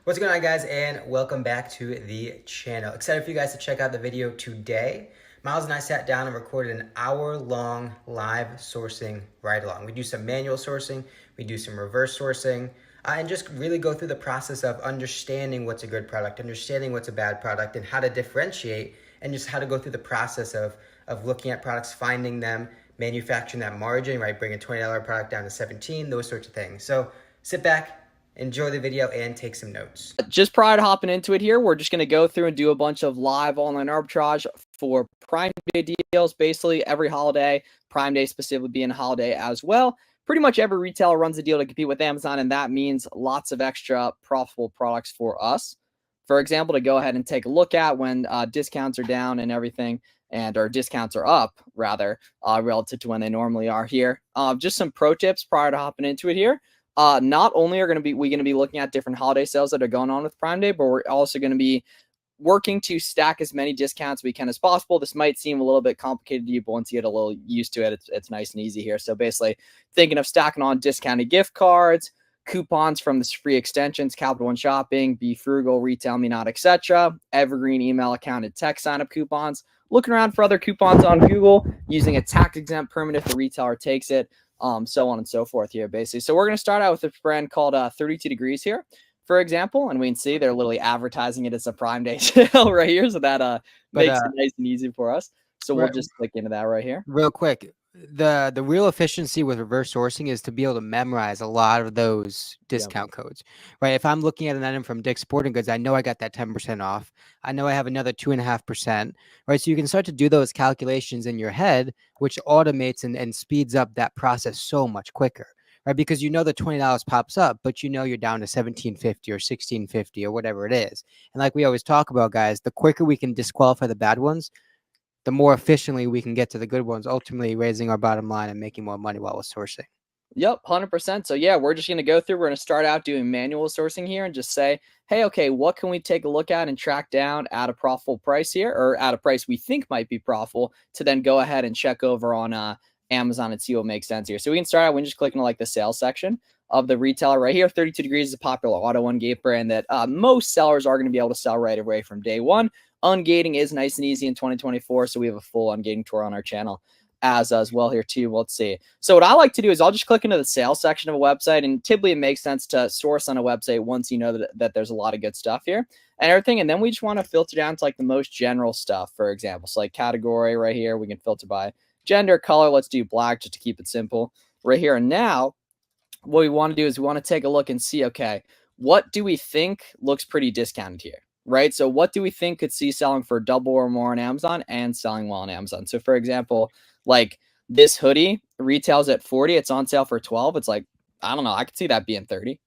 What's going on, guys, and welcome back to the channel. Excited for you guys to check out the video today. Miles and I sat down and recorded an hour-long live sourcing ride-along. We do some manual sourcing, we do some reverse sourcing, and just really go through the process of understanding what's a good product, understanding what's a bad product, and how to differentiate, and just how to go through the process of looking at products, finding them, manufacturing that margin, right? Bring a $20 product down to 17, those sorts of things. So sit back, enjoy the video, and take some notes. Just prior to hopping into it here, we're just going to go through and do a bunch of live online arbitrage for Prime Day deals. Basically, every holiday, Prime Day specifically being a holiday as well. Pretty much every retailer runs a deal to compete with Amazon, and that means lots of extra profitable products for us. For example, to go ahead and take a look at when discounts are down and everything, or discounts are up, rather, relative to when they normally are here. Just some pro tips prior to hopping into it here. Not only are we going to be looking at different holiday sales that are going on with Prime Day, but we're also going to be working to stack as many discounts we can as possible. This might seem a little bit complicated to you, but once you get a little used to it, it's nice and easy here. So basically thinking of stacking on discounted gift cards, coupons from the free extensions, Capital One Shopping, Be Frugal, Retail Me Not, etc., evergreen email account and text sign-up coupons, looking around for other coupons on Google, using a tax-exempt permit if the retailer takes it, so on and so forth here, basically. So we're going to start out with a brand called 32 Degrees here, for example, and we can see they're literally advertising it as a Prime Day sale right here, so that makes it nice and easy for us. So we'll just click into that right here. Real quick, the real efficiency with reverse sourcing is to be able to memorize a lot of those discount codes, right? If I'm looking at an item from Dick's Sporting Goods, I know I got that 10% off. I know I have another 2.5%, right? So you can start to do those calculations in your head, which automates and speeds up that process so much quicker, right? Because you know the $20 pops up, but you know you're down to $17.50 or $16.50 or whatever it is. And like we always talk about, guys, the quicker we can disqualify the bad ones, the more efficiently we can get to the good ones, ultimately raising our bottom line and making more money while we're sourcing. Yep, 100%. So yeah, we're just going to go through. We're going to start out doing manual sourcing here and just say, hey, okay, what can we take a look at and track down at a profitable price here, or at a price we think might be profitable, to then go ahead and check over on Amazon and see what makes sense here. So we can start out when just clicking like the sales section of the retailer right here. 32 Degrees is a popular auto ungate brand that most sellers are going to be able to sell right away from day one. Ungating is nice and easy in 2024, so we have a full ungating tour on our channel as well here too. Well, let's see. So what I like to do is I'll just click into the sales section of a website, and typically it makes sense to source on a website once you know that there's a lot of good stuff here and everything. And then we just want to filter down to like the most general stuff, for example. So like category right here, we can filter by gender, color. Let's do black just to keep it simple right here. And now what we want to do is we want to take a look and see, okay, what do we think looks pretty discounted here? Right? So what do we think could see selling for double or more on Amazon and selling well on Amazon? So for example, like this hoodie retails at 40, it's on sale for 12. It's like, I don't know, I could see that being 30,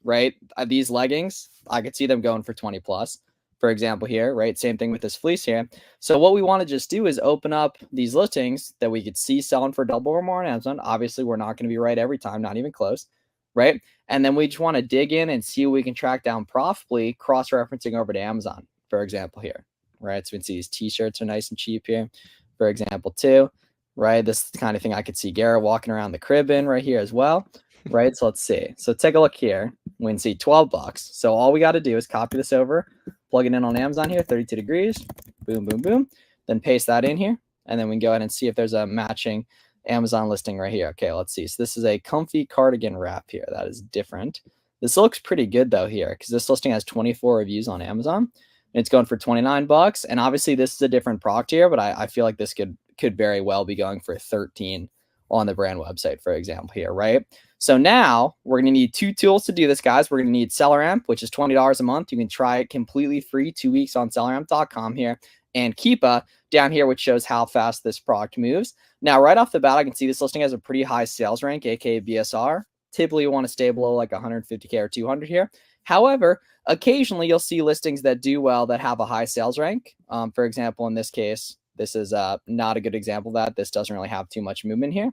right? These leggings, I could see them going for 20 plus, for example here, right? Same thing with this fleece here. So what we want to just do is open up these listings that we could see selling for double or more on Amazon. Obviously, we're not going to be right every time, not even close, right? And then we just want to dig in and see what we can track down profitably, cross-referencing over to Amazon, for example here, right? So we can see these t-shirts are nice and cheap here, for example, too, right? This is the kind of thing I could see Garrett walking around the crib in right here as well, right? So let's see. So take a look here. We can see 12 bucks. So all we got to do is copy this over, plug it in on Amazon here, 32 Degrees, boom, boom, boom, then paste that in here, and then we can go ahead and see if there's a matching Amazon listing right here. Okay, let's see. So this is a comfy cardigan wrap here. That is different. This looks pretty good though here, because this listing has 24 reviews on Amazon. And it's going for 29 bucks. And obviously this is a different product here, but I feel like this could very well be going for 13 on the brand website, for example here, right? So now we're going to need two tools to do this, guys. We're going to need SellerAmp, which is $20 a month. You can try it completely free 2 weeks on selleramp.com here, and Keepa down here, which shows how fast this product moves. Now, right off the bat, I can see this listing has a pretty high sales rank, aka BSR. Typically, you want to stay below like 150K or 200 here. However, occasionally you'll see listings that do well that have a high sales rank. For example, in this case, this is not a good example of that. This doesn't really have too much movement here.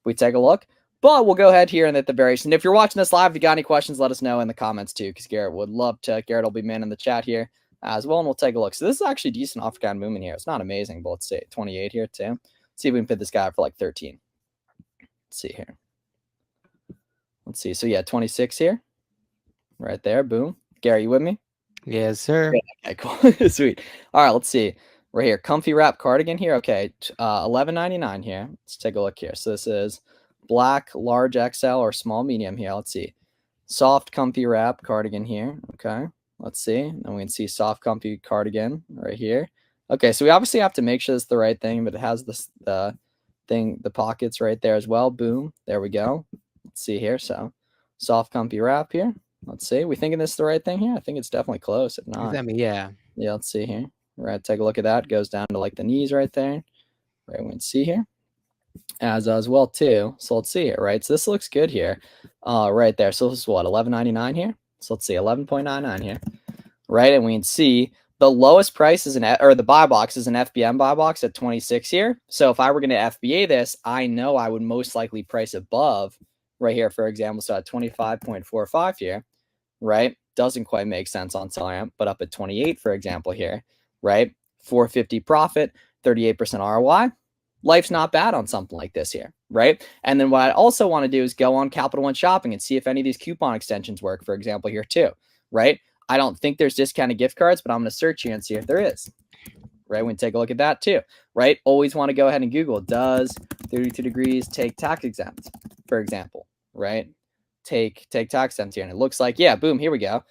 We take a look, but we'll go ahead here and at the variation. And if you're watching this live, if you got any questions, let us know in the comments too, because Garrett would love to. Garrett will be man in the chat here as well, and we'll take a look. So this is actually decent off-guard movement here. It's not amazing, but let's see, 28 here too. See if we can put this guy up for like 13. Let's see here. Let's see. So yeah, 26 here, right there. Boom. Gary, you with me? Yes, sir. Okay, cool. Sweet. All right, let's see. Right here, comfy wrap cardigan here. Okay, $11.99 here. Let's take a look here. So this is black, large XL or small medium here. Let's see. Soft, comfy wrap cardigan here. Okay, let's see. And we can see soft, comfy cardigan right here. Okay, so we obviously have to make sure it's the right thing, but it has this the pockets right there as well. Boom. There we go. Let's see here. So soft, comfy wrap here. Let's see. We thinking this is the right thing here? I think it's definitely close. If not, I mean, yeah. yeah, let's see here. Right, take a look at that. Goes down to like the knees right there. Right, we can see here. As well too. So let's see here, right? So this looks good here. Right there. So this is what, $11.99 here? So let's see, 11.99 here. Right, and we can see the lowest price is or the buy box is an FBM buy box at 26 here. So if I were going to FBA this, I know I would most likely price above right here, for example. So at 25.45 here, right? Doesn't quite make sense on SellRamp, but up at 28, for example, here, right? 450 profit, 38% ROI. Life's not bad on something like this here, right? And then what I also want to do is go on Capital One Shopping and see if any of these coupon extensions work, for example, here too, right? I don't think there's discounted gift cards, but I'm going to search here and see if there is, right? We can take a look at that too, right? Always want to go ahead and Google, does 32 degrees take tax exempt, for example, right? Take tax exempt here. And it looks like, yeah, boom, here we go.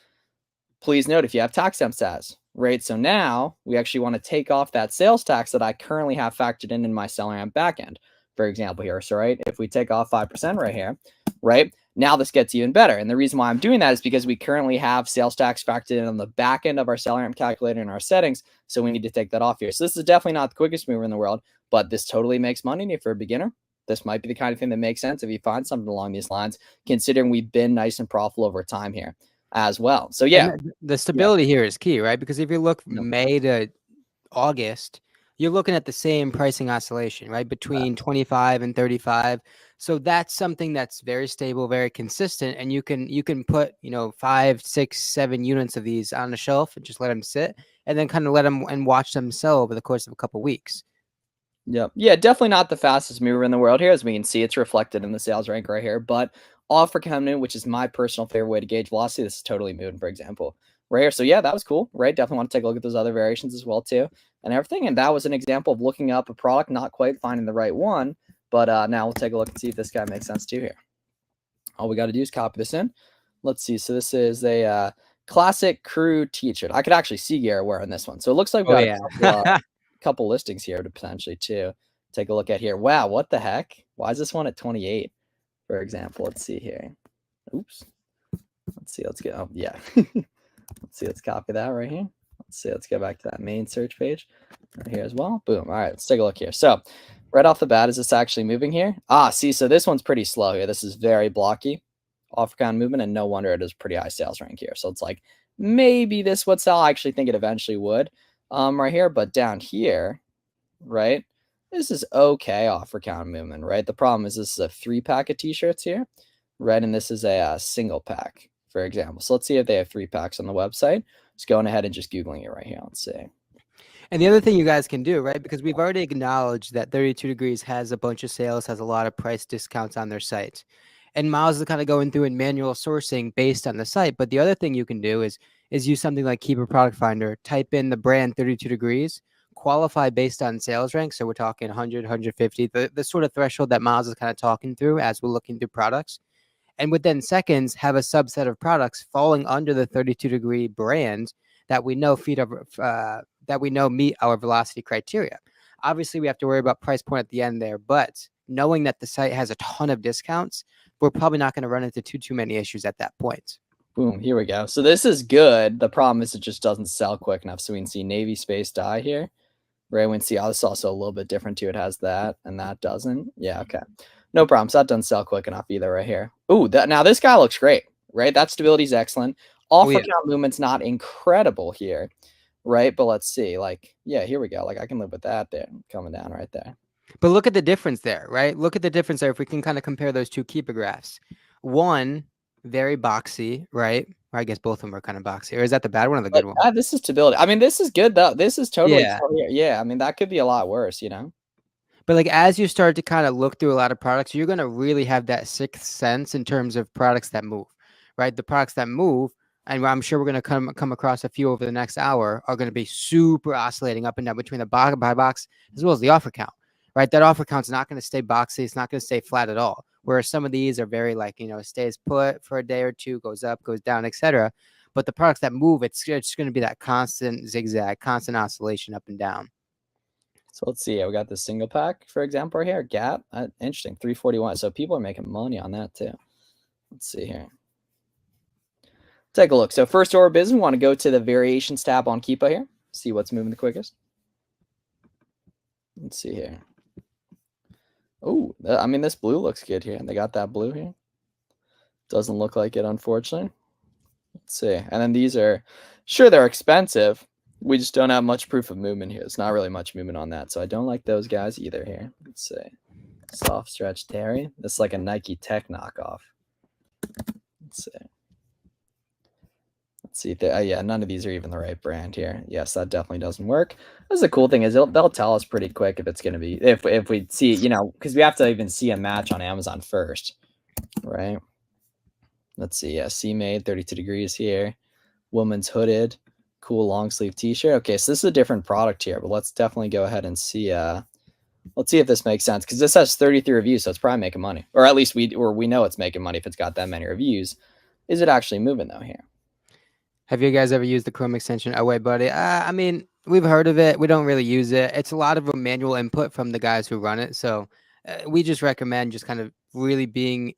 Please note if you have tax exempt status, right? So now we actually want to take off that sales tax that I currently have factored in my SellRamp backend, for example, here. So, right, if we take off 5% right here, right, now this gets even better. And the reason why I'm doing that is because we currently have sales tax factored in on the back end of our SellRamp calculator in our settings. So we need to take that off here. So this is definitely not the quickest mover in the world, but this totally makes money. And if you're a beginner, this might be the kind of thing that makes sense if you find something along these lines, considering we've been nice and profitable over time here as well. So yeah, the stability here is key, right? Because if you look May to August, you're looking at the same pricing oscillation, right? Between 25 and 35. So that's something that's very stable, very consistent. And you can put, 5, 6, 7 units of these on the shelf and just let them sit and then kind of let them and watch them sell over the course of a couple of weeks. Yep. Yeah, definitely not the fastest mover in the world here. As we can see, it's reflected in the sales rank right here. But offer coming in, which is my personal favorite way to gauge velocity, this is totally moving, for example, right here. So yeah, that was cool, right? Definitely want to take a look at those other variations as well too and everything. And that was an example of looking up a product, not quite finding the right one. But now we'll take a look and see if this guy makes sense too here. All we got to do is copy this in. Let's see. So this is a classic crew t-shirt. I could actually see Gary wearing this one. So it looks like we got a couple listings here to potentially too take a look at here. Wow, what the heck? Why is this one at 28, for example? Let's see here. Oops. Let's see. Let's go. Oh, yeah. Let's see. Let's copy that right here. Let's see. Let's go back to that main search page right here as well. Boom. All right. Let's take a look here. So right off the bat, is this actually moving here? See, so this one's pretty slow here. This is very blocky offer count movement, and no wonder it is pretty high sales rank here. So it's like maybe this would sell. I actually think it eventually would right here, but down here, right, this is okay offer count movement, right? The problem is this is a 3-pack of t-shirts here, right? And this is a single pack, for example. So let's see if they have 3 packs on the website. Just going ahead and just Googling it right here. Let's see. And the other thing you guys can do, right, because we've already acknowledged that 32 Degrees has a bunch of sales, has a lot of price discounts on their site. And Miles is kind of going through and manual sourcing based on the site. But the other thing you can do is use something like Keeper Product Finder, type in the brand 32 Degrees, qualify based on sales rank. So we're talking 100, 150, the sort of threshold that Miles is kind of talking through as we're looking through products. And within seconds, have a subset of products falling under the 32 Degree brand that we know meet our velocity criteria. Obviously, we have to worry about price point at the end there, but knowing that the site has a ton of discounts, we're probably not going to run into too many issues at that point. Boom, here we go. So this is good. The problem is it just doesn't sell quick enough. So we can see Navy Space Dye here. Right, we can see, this is also a little bit different too. It has that and that doesn't. Yeah, okay. No problem. So that doesn't sell quick enough either right here. Ooh, now this guy looks great, right? That stability is excellent. Offer count movement's not incredible here, right? But let's see, like, yeah, here we go. Like I can live with that there, coming down right there. But look at the difference there, right? Look at the difference there. If we can kind of compare those two keeper graphs, one very boxy, right? Or I guess both of them are kind of boxy. Or is that the bad one or the good one? This is stability. I mean, this is good though. This is totally yeah. I mean, that could be a lot worse, you know. But like as you start to kind of look through a lot of products, you're gonna really have that sixth sense in terms of products that move, right? The products that move and I'm sure we're going to come across a few over the next hour, are going to be super oscillating up and down between the buy box as well as the offer count, right? That offer count's not going to stay boxy. It's not going to stay flat at all. Whereas some of these are very like, stays put for a day or two, goes up, goes down, etc. But the products that move, it's going to be that constant zigzag, constant oscillation up and down. So let's see. We got the single pack, for example, right here. Gap. Interesting. 341. So people are making money on that too. Let's see here. Take a look. So first order of business, we want to go to the variations tab on Keepa here. See what's moving the quickest. Let's see here. Oh, I mean, this blue looks good here. They got that blue here. Doesn't look like it, unfortunately. Let's see. And then these are, sure, they're expensive. We just don't have much proof of movement here. It's not really much movement on that. So I don't like those guys either here. Let's see. Soft stretch dairy. This is like a Nike Tech knockoff. Let's see. Let's see if they, yeah, none of these are even the right brand here. Yes, that definitely doesn't work. That's the cool thing is they'll tell us pretty quick if it's going to be, if we see, because we have to even see a match on Amazon first, right? Let's see. Yeah, C-Made, 32 degrees here. Woman's hooded, cool long sleeve t-shirt. Okay, so this is a different product here, but let's definitely go ahead and see. Let's see if this makes sense because this has 33 reviews, so it's probably making money, or at least we know it's making money if it's got that many reviews. Is it actually moving though here? Have you guys ever used the Chrome extension? Oh wait, buddy. I mean, we've heard of it. We don't really use it. It's a lot of manual input from the guys who run it. So we just recommend just kind of really being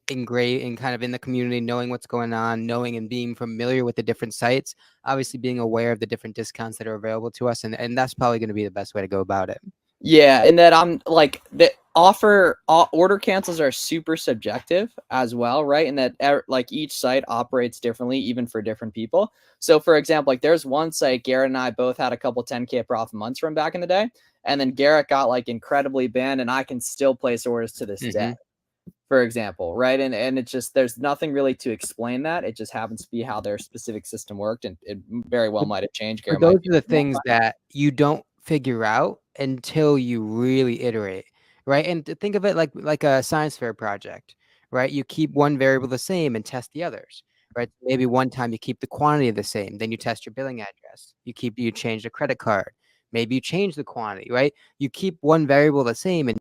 ingrained and kind of in the community, knowing what's going on, knowing and being familiar with the different sites, obviously being aware of the different discounts that are available to us. And that's probably going to be the best way to go about it. Yeah, and that I'm like the order cancels are super subjective as well, right? And that like each site operates differently, even for different people. So for example, like there's one site Garrett and I both had a couple 10K profit months from back in the day, and then Garrett got like incredibly banned, and I can still place orders to this day, for example, right? And it's just there's nothing really to explain that. It just happens to be how their specific system worked, and it very well might have changed. But those are the things that you don't figure out until you really iterate, right? And to think of it like a science fair project, right? You keep one variable the same and test the others, right? Maybe one time you keep the quantity the same, then you test your billing address. You change the credit card. Maybe you change the quantity, right? You keep one variable the same and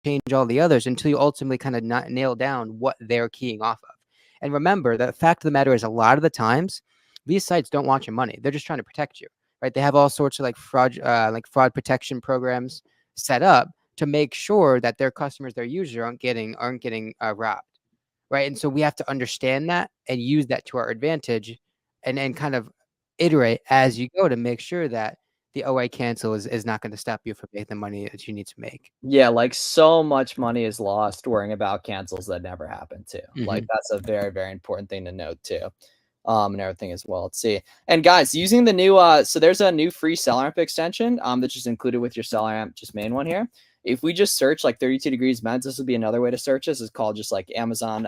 change all the others until you ultimately kind of nail down what they're keying off of. And remember, the fact of the matter is a lot of the times, these sites don't want your money. They're just trying to protect you, right? They have all sorts of like fraud protection programs set up to make sure that their customers, their users aren't getting robbed, right? And so we have to understand that and use that to our advantage, and kind of iterate as you go to make sure that the OA cancel is not going to stop you from making the money that you need to make. Yeah, like so much money is lost worrying about cancels that never happen too. Like that's a very, very important thing to note too. And everything as well. Let's see. And guys, using the new so there's a new free seller amp extension that's just included with your seller amp, just main one here. If we just search like 32 degrees men's, this would be another way to search this. It's called just like Amazon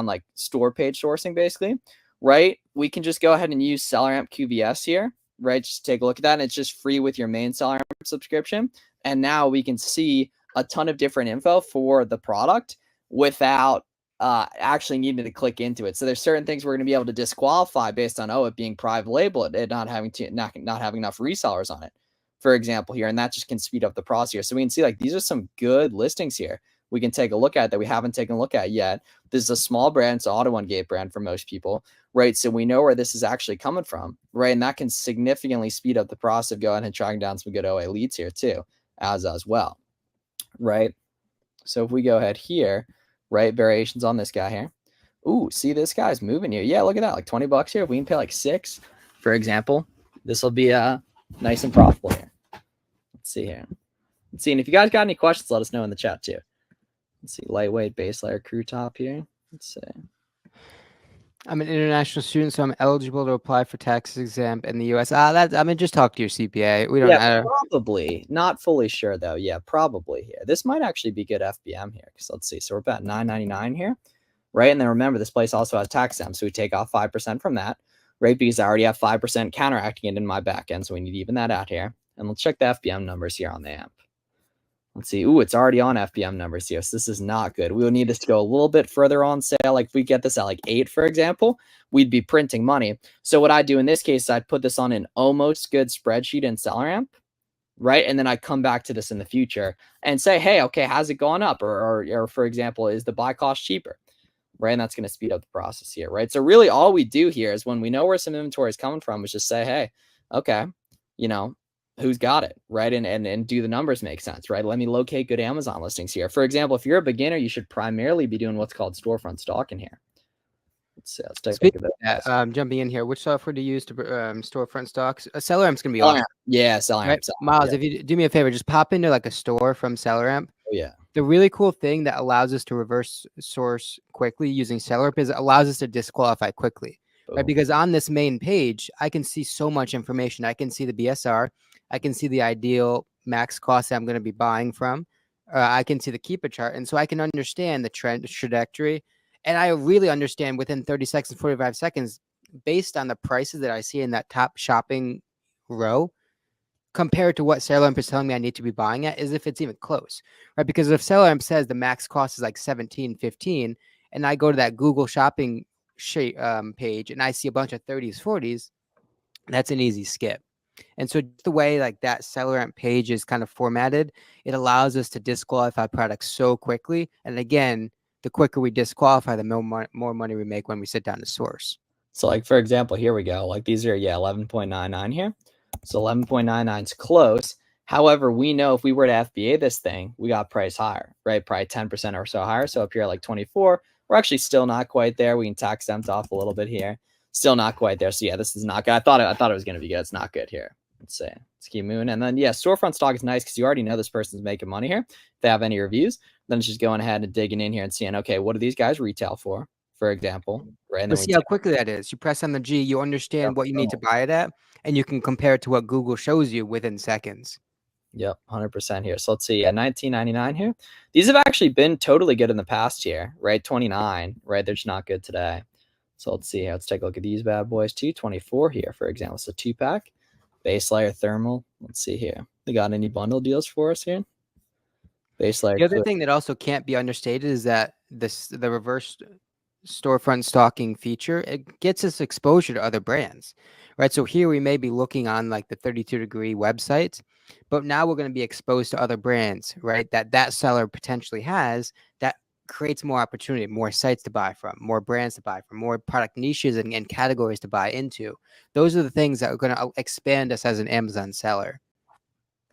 like store page sourcing, basically. Right? We can just go ahead and use seller amp QVS here. Right, just take a look at that, and it's just free with your main seller subscription. And now we can see a ton of different info for the product without actually needing to click into it. So there's certain things we're going to be able to disqualify based on it being private label, it not having enough resellers on it, for example here, and that just can speed up the process here. So we can see like these are some good listings here we can take a look at that we haven't taken a look at yet. This is a small brand, it's an auto one gate brand for most people, right? So we know where this is actually coming from, right? And that can significantly speed up the process of going and tracking down some good OA leads here too, as well, right? So if we go ahead here, right, variations on this guy here. Ooh, see this guy's moving here. Yeah, look at that, like 20 bucks here. If we can pay like 6, for example, this will be nice and profitable here. Let's see here. Let's see, and if you guys got any questions, let us know in the chat too. Let's see, lightweight base layer crew top here. Let's see. I'm an international student, so I'm eligible to apply for tax exam in the U.S. Just talk to your CPA. We don't matter. Probably. Not fully sure though. Yeah, probably here. This might actually be good FBM here because let's see. So we're about $9.99 here, right? And then remember, this place also has tax exempt, so we take off 5% from that, right? Because I already have 5% counteracting it in my back end, so we need to even that out here. And let's check the FBM numbers here on the amp. Let's see. Ooh, it's already on FBM numbers here. So this is not good. We would need this to go a little bit further on sale. Like if we get this at like 8, for example, we'd be printing money. So what I do in this case, I'd put this on an almost good spreadsheet in SellerAmp, right? And then I come back to this in the future and say, hey, okay, how's it going up? Or for example, is the buy cost cheaper? Right? And that's going to speed up the process here, right? So really all we do here is when we know where some inventory is coming from, is just say, hey, okay, you know, who's got it, right? And do the numbers make sense, right? Let me locate good Amazon listings here. For example, if you're a beginner, you should primarily be doing what's called storefront stalking here. Let's take a look at that. Jumping in here, which software do you use to storefront stocks? SellerAmp's going to be awesome. Yeah, SellerAmp. Right? Miles, if you do me a favor, just pop into like a store from SellerAmp. Oh, yeah. The really cool thing that allows us to reverse source quickly using SellerAmp is it allows us to disqualify quickly, right? Because on this main page, I can see so much information. I can see the BSR. I can see the ideal max cost that I'm going to be buying from. I can see the keeper chart. And so I can understand the trend trajectory. And I really understand within 30 seconds, 45 seconds, based on the prices that I see in that top shopping row, compared to what SellerAmp is telling me I need to be buying at, is if it's even close, right? Because if SellerAmp says the max cost is like 17.15, and I go to that Google shopping page and I see a bunch of 30s, 40s, that's an easy skip. And so the way like that SellerAmp page is kind of formatted, it allows us to disqualify products so quickly. And again, the quicker we disqualify, the more money we make when we sit down to source. So like, for example, here we go. Like these are, 11.99 here. So 11.99 is close. However, we know if we were to FBA this thing, we got price higher, right? Probably 10% or so higher. So up here, like 24, we're actually still not quite there. We can tax exempt off a little bit here. Still not quite there. So yeah, this is not good. I thought it was going to be good. It's not good here. Let's see. Let's keep moving. And then, yeah, storefront stock is nice because you already know this person's making money here. If they have any reviews, then it's just going ahead and digging in here and seeing, okay, what do these guys retail for example, right? And then see how quickly that is. You press on the G, you understand what you need to buy it at, and you can compare it to what Google shows you within seconds. Yep, 100% here. So let's see, at $19.99 here. These have actually been totally good in the past year, right? 29, right? They're just not good today. So let's see here. Let's take a look at these bad boys. 224 here, for example. So 2-pack, base layer thermal. Let's see here. They got any bundle deals for us here? Base layer. The other thing that also can't be understated is that the reverse storefront stalking feature, it gets us exposure to other brands, right? So here we may be looking on like the 32-degree websites, but now we're going to be exposed to other brands, right? That seller potentially has, that creates more opportunity, more sites to buy from, more brands to buy from, more product niches and categories to buy into. Those are the things that are going to expand us as an Amazon seller.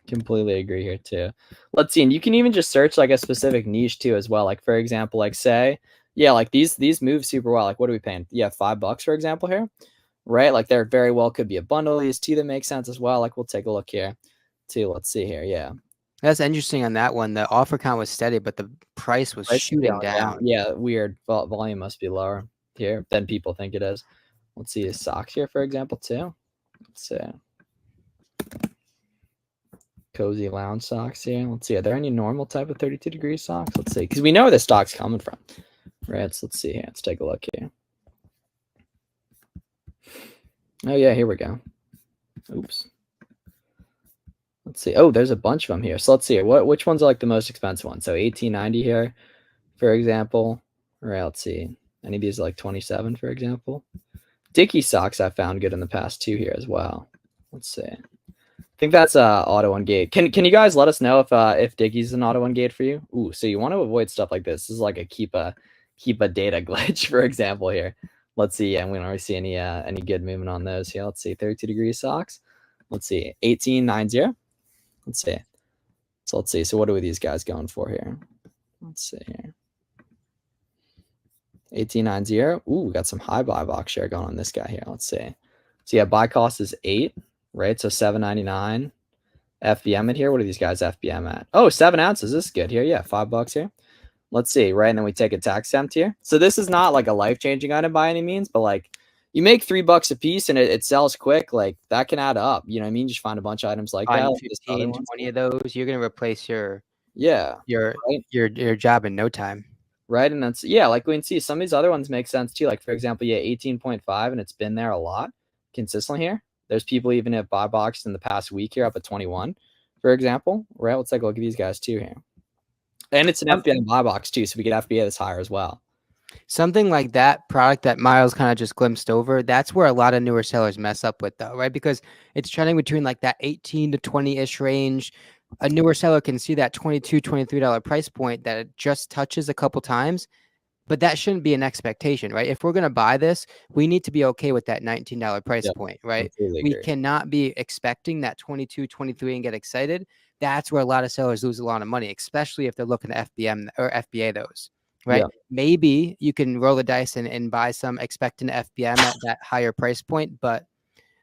Completely agree here too. Let's see, and you can even just search like a specific niche too as well. Like for example, like say, yeah, like these move super well. Like what are we paying? Yeah, $5 for example here, right? Like there very well could be a bundle of these too that makes sense as well. Like we'll take a look here too. Let's see here. Yeah, that's interesting on that one. The offer count was steady, but the price was shooting down. Yeah, weird. Volume must be lower here than people think it is. Let's see his socks here, for example, too. Let's see. Cozy lounge socks here. Let's see. Are there any normal type of 32-degree socks? Let's see. Because we know where the stock's coming from. Right. So let's see here. Let's take a look here. Oh, yeah. Here we go. Oops. Let's see. Oh, there's a bunch of them here. So let's see. Which ones are like the most expensive ones? So $18.90 here, for example. All right. Let's see. Any of these are like 27, for example. Dickie socks I found good in the past too here as well. Let's see. I think that's auto ungate. Can you guys let us know if Dickie's an auto ungate for you? Ooh, so you want to avoid stuff like this. This is like a keep a data glitch, for example here. Let's see. And we don't really see any good movement on those here. Let's see. 32-degree socks. Let's see. 18.90. Let's see. So let's see. So what are these guys going for here? Let's see here. 18.90. Ooh, we got some high buy box share going on this guy here. Let's see. So yeah, buy cost is 8, right? So $7.99. FBM it here. What are these guys FBM at? Oh, 7 ounces. This is good here. Yeah, $5 here. Let's see, right? And then we take a tax exempt here. So this is not like a life-changing item by any means, but like you make $3 a piece and it sells quick, like that can add up. You know what I mean? Just find a bunch of items like that. 15, 20 of those, you're gonna replace your right? your job in no time. Right. And that's, yeah, like we can see some of these other ones make sense too. Like for example, yeah, 18.5, and it's been there a lot consistently here. There's people even have buy boxed in the past week here up at 21, for example, right? Let's take a look at these guys too here. And it's an FBA buy box too, so we get FBA this higher as well. Something like that product that Miles kind of just glimpsed over, that's where a lot of newer sellers mess up with though, right? Because it's trending between like that 18 to 20-ish range. A newer seller can see that $22, $23 price point that it just touches a couple times, but that shouldn't be an expectation, right? If we're going to buy this, we need to be okay with that $19 price point, right? We cannot be expecting that 22, 23 and get excited. That's where a lot of sellers lose a lot of money, especially if they're looking to FBM or FBA those. Right. Yeah. Maybe you can roll the dice and buy some expecting FBM at that higher price point. But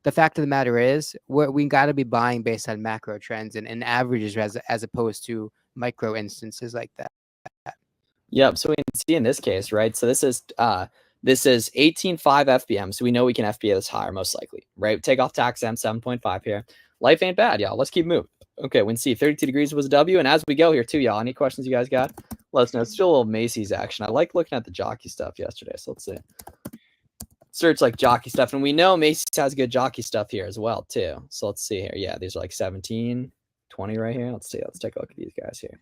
the fact of the matter is we got to be buying based on macro trends and averages as opposed to micro instances like that. Yep. So we can see in this case, right? So this is 18.5 FBM. So we know we can FBA this higher most likely, right? Take off tax M 7.5 here. Life ain't bad, y'all. Let's keep moving. Okay, we can see 32 degrees was a W. And as we go here too, y'all, any questions you guys got? Let us know. It's still a little Macy's action. I like looking at the jockey stuff yesterday. So let's see. Search like jockey stuff. And we know Macy's has good jockey stuff here as well too. So let's see here. Yeah, these are like 17, 20 right here. Let's see. Let's take a look at these guys here.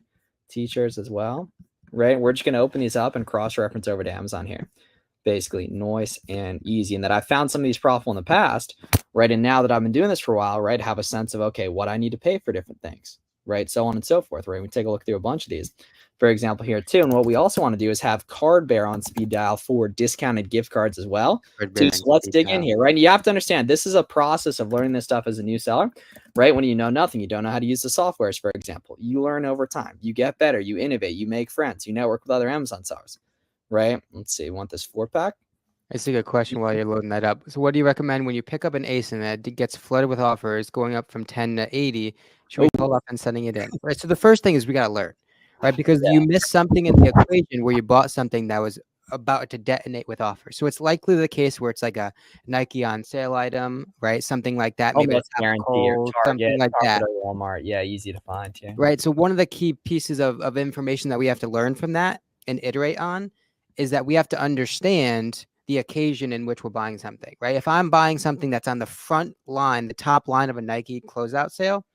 T-shirts as well, right? We're just going to open these up and cross-reference over to Amazon here. Basically nice and easy. And that I found some of these profitable in the past, right? And now that I've been doing this for a while, right, have a sense of, okay, what I need to pay for different things, right? So on and so forth, right? We take a look through a bunch of these, for example, here too. And what we also want to do is have card bear on speed dial for discounted gift cards as well. So let's dig in here, right? And you have to understand, this is a process of learning this stuff as a new seller, right? When you know nothing, you don't know how to use the softwares, for example. You learn over time. You get better. You innovate. You make friends. You network with other Amazon sellers. Right? Let's see. Want this 4-pack? It's a good question while you're loading that up. So what do you recommend when you pick up an ace and that gets flooded with offers going up from 10 to 80? Should we pull up and sending it in? Right. So the first thing is we got to learn, right? Because you missed something in the equation where you bought something that was about to detonate with offers. So it's likely the case where it's like a Nike on sale item, right? Something like that. Maybe it's guaranteed or Target, something like that. Walmart. Yeah, easy to find. Yeah. Right. So one of the key pieces of information that we have to learn from that and iterate on is that we have to understand the occasion in which we're buying something, right? If I'm buying something that's on the front line, the top line of a Nike closeout sale,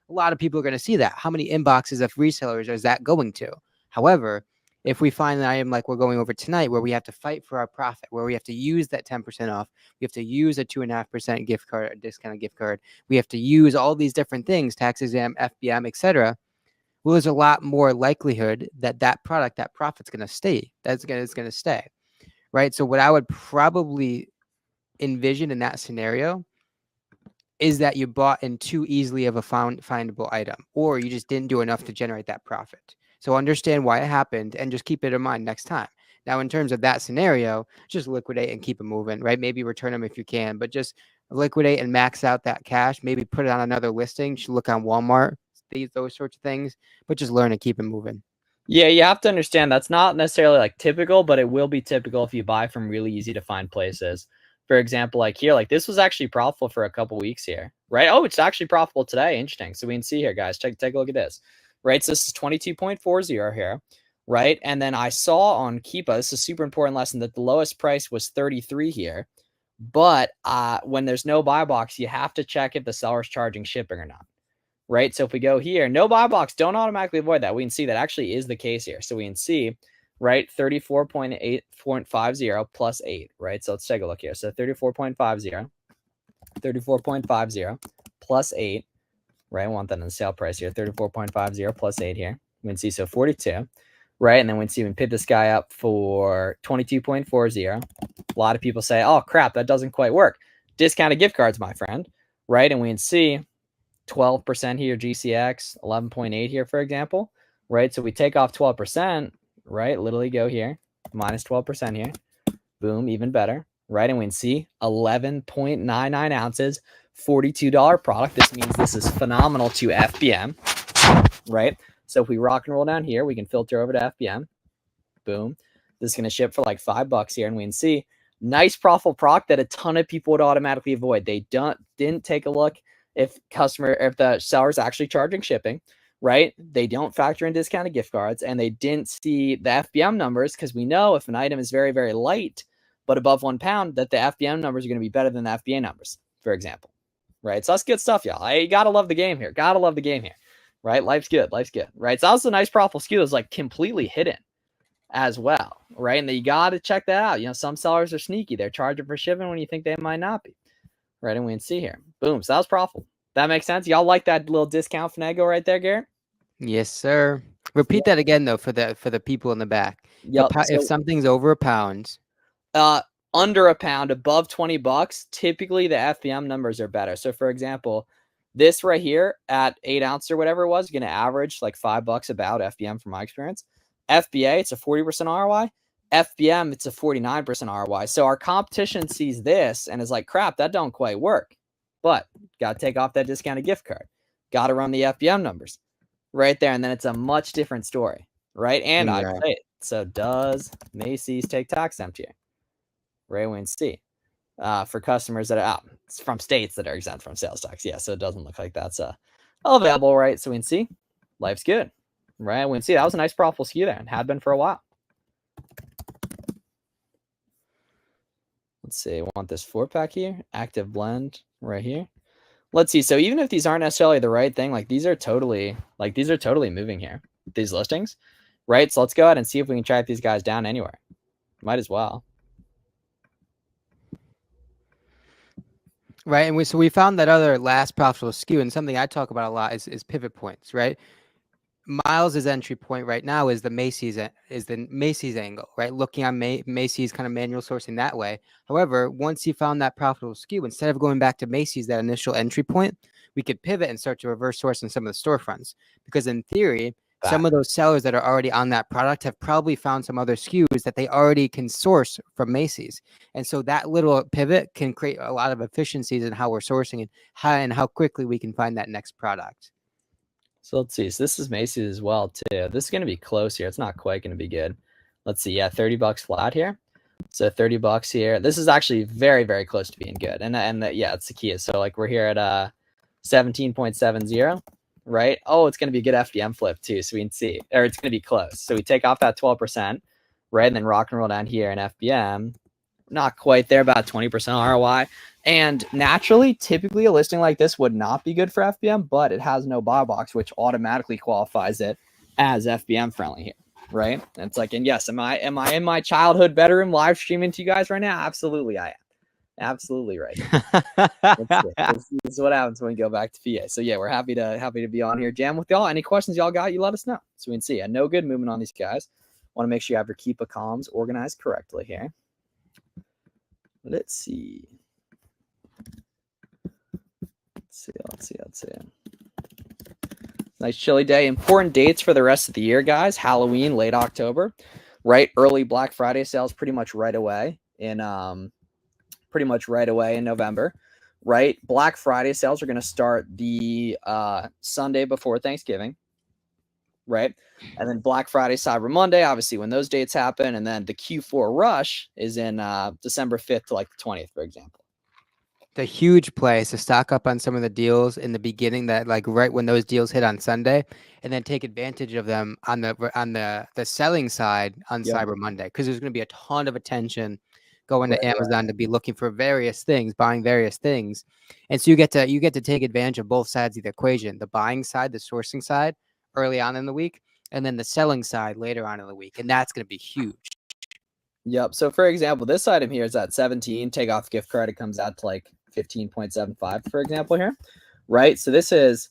a lot of people are going to see that. How many inboxes of resellers is that going to? However, if we find an item like we're going over tonight where we have to fight for our profit, where we have to use that 10% off, we have to use a 2.5% gift card, a discounted gift card, we have to use all these different things, tax exam, FBM, etc. Well, there's a lot more likelihood that that product, that profit's going to stay. It's going to stay, right? So what I would probably envision in that scenario is that you bought in too easily of a findable item, or you just didn't do enough to generate that profit. So understand why it happened and just keep it in mind next time. Now, in terms of that scenario, just liquidate and keep it moving, right? Maybe return them if you can, but just liquidate and max out that cash. Maybe put it on another listing. You should look on Walmart, those sorts of things, but just learn and keep it moving. Yeah, you have to understand that's not necessarily like typical, but it will be typical if you buy from really easy to find places. For example, like here, like this was actually profitable for a couple weeks here, right? Oh, it's actually profitable today. Interesting. So we can see here, guys, take a look at this, right? So this is 22.40 here, right? And then I saw on Keepa, this is a super important lesson, that the lowest price was 33 here. But when there's no buy box, you have to check if the seller's charging shipping or not. Right. So if we go here, no buy box, don't automatically avoid that. We can see that actually is the case here. So we can see, right, 34.8.50 plus 8, right? So let's take a look here. So 34.50 plus 8, right? I want that in the sale price here. 34.50 plus 8 here. We can see, so 42, right? And then we can see we can pick this guy up for 22.40. A lot of people say, oh, crap, that doesn't quite work. Discounted gift cards, my friend, right? And we can see 12% here, GCX, 11.8 here, for example, right? So we take off 12%, right? Literally go here, minus 12% here. Boom, even better, right? And we can see 11.99 ounces, $42 product. This means this is phenomenal to FBM, right? So if we rock and roll down here, we can filter over to FBM. Boom. This is going to ship for like $5 here. And we can see nice profitable product that a ton of people would automatically avoid. They didn't take a look if the seller's actually charging shipping, right? They don't factor in discounted gift cards, and they didn't see the FBM numbers, because we know if an item is very, very light, but above 1 pound, that the FBM numbers are going to be better than the FBA numbers, for example, right? So that's good stuff, y'all. You got to love the game here. Got to love the game here. right? Life's good. Life's good, right? It's also a nice profitable SKU that's like completely hidden as well, right? And you got to check that out. You know, some sellers are sneaky. They're charging for shipping when you think they might not be, right? And we can see here, boom. So that was profitable. That makes sense. Y'all like that little discount finagle right there, Garrett? Yes, sir. Repeat that again though for the people in the back. Yep. If something's over a pound, under a pound, above $20, typically the FBM numbers are better. So for example, this right here at 8 ounce or whatever it was, going to average like $5 about FBM from my experience. FBA, it's a 40% ROI. FBM, it's a 49% ROI. So our competition sees this and is like, crap, that don't quite work. But got to take off that discounted gift card. Got to run the FBM numbers right there. And then it's a much different story, right? And I play it. So does Macy's take tax exempt here? Right, we can see for customers that are from states that are exempt from sales tax. Yeah, so it doesn't look like that's available, right? So we can see life's good, right? We can see that was a nice profitable SKU there and had been for a while. Let's see, I want this 4-pack here, active blend right here. Let's see. So even if these aren't necessarily the right thing, like these are totally moving here, these listings, right? So let's go ahead and see if we can track these guys down anywhere. Might as well. right? And we found that other last profitable SKU, and something I talk about a lot is pivot points, right? Miles' entry point right now is the Macy's angle, right? Looking on Macy's kind of manual sourcing that way. However, once you found that profitable SKU, instead of going back to Macy's, that initial entry point, we could pivot and start to reverse source in some of the storefronts. Because in theory, some of those sellers that are already on that product have probably found some other SKUs that they already can source from Macy's. And so that little pivot can create a lot of efficiencies in how we're sourcing and how quickly we can find that next product. So let's see. So this is Macy's as well too. This is going to be close here. It's not quite going to be good. Let's see. Yeah, $30 flat here. So $30 here. This is actually very, very close to being good. And yeah, it's the key. So like we're here at 17.70, right? Oh, it's going to be a good FBM flip too. So we can see, or it's going to be close. So we take off that 12%, right? And then rock and roll down here in FBM. Not quite there, about 20% ROI. And naturally, typically a listing like this would not be good for FBM, but it has no buy box, which automatically qualifies it as FBM friendly here, right? And it's like, and yes, am I in my childhood bedroom live streaming to you guys right now? Absolutely, I am. Absolutely right. This is what happens when we go back to PA. So yeah, we're happy to be on here, jam with y'all. Any questions y'all got, you let us know. So we can see. No good movement on these guys. Want to make sure you have your keep of columns organized correctly here. Let's see. Let's see. Nice chilly day. Important dates for the rest of the year, guys. Halloween, late October, right? Early Black Friday sales pretty much right away in November, right? Black Friday sales are going to start the Sunday before Thanksgiving, right? And then Black Friday, Cyber Monday, obviously when those dates happen. And then the Q4 rush is in December 5th to like the 20th, for example. The huge play is to stock up on some of the deals in the beginning, that like right when those deals hit on Sunday, and then take advantage of them on the selling side on Cyber Monday, because there's going to be a ton of attention going to Amazon to be looking for various things, buying various things. And so you get to take advantage of both sides of the equation, the buying side, the sourcing side early on in the week, and then the selling side later on in the week. And that's going to be huge. Yep. So for example, this item here is at 17, take off gift card. It comes out to like 15.75, for example here, right? So this is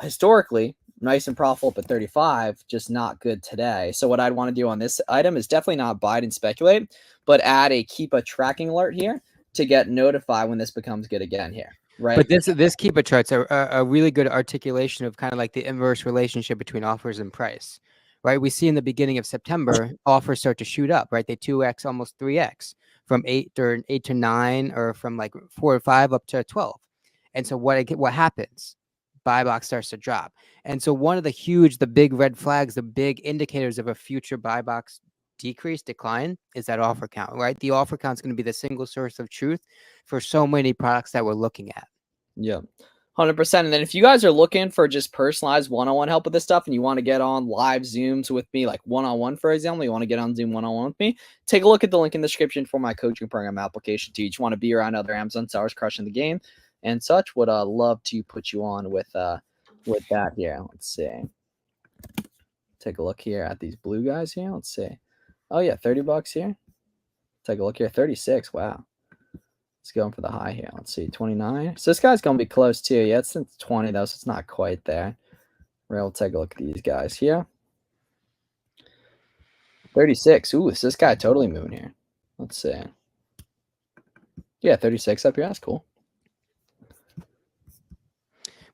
historically nice and profitable, but 35, just not good today. So what I'd want to do on this item is definitely not buy it and speculate, but keep a tracking alert here to get notified when this becomes good again here, right? But this keep a chart's a really good articulation of kind of like the inverse relationship between offers and price, right? We see in the beginning of September, offers start to shoot up, right? They 2x, almost 3x from 8 to 9, or from like 4 or 5 up to 12. And so what happens? Buy box starts to drop. And so one of the big red flags, the big indicators of a future buy box decline is that offer count, right? The offer count is going to be the single source of truth for so many products that we're looking at. Yeah. 100%. And then if you guys are looking for just personalized one-on-one help with this stuff, and you want to get on live Zooms with me, like one-on-one, for example, you want to get on Zoom one-on-one with me, take a look at the link in the description for my coaching program application to each. Want to be around other Amazon sellers crushing the game and such, would love to put you on with with that here. Let's see. Take a look here at these blue guys here. Let's see. Oh yeah, 30 bucks here. Take a look here, 36. Wow. Let's go for the high here. Let's see, 29. So this guy's gonna be close too. Yeah, it's 20 though, so it's not quite there. We'll take a look at these guys here. 36. Ooh, is this guy totally moving here? Let's see. Yeah, 36 up here. That's cool.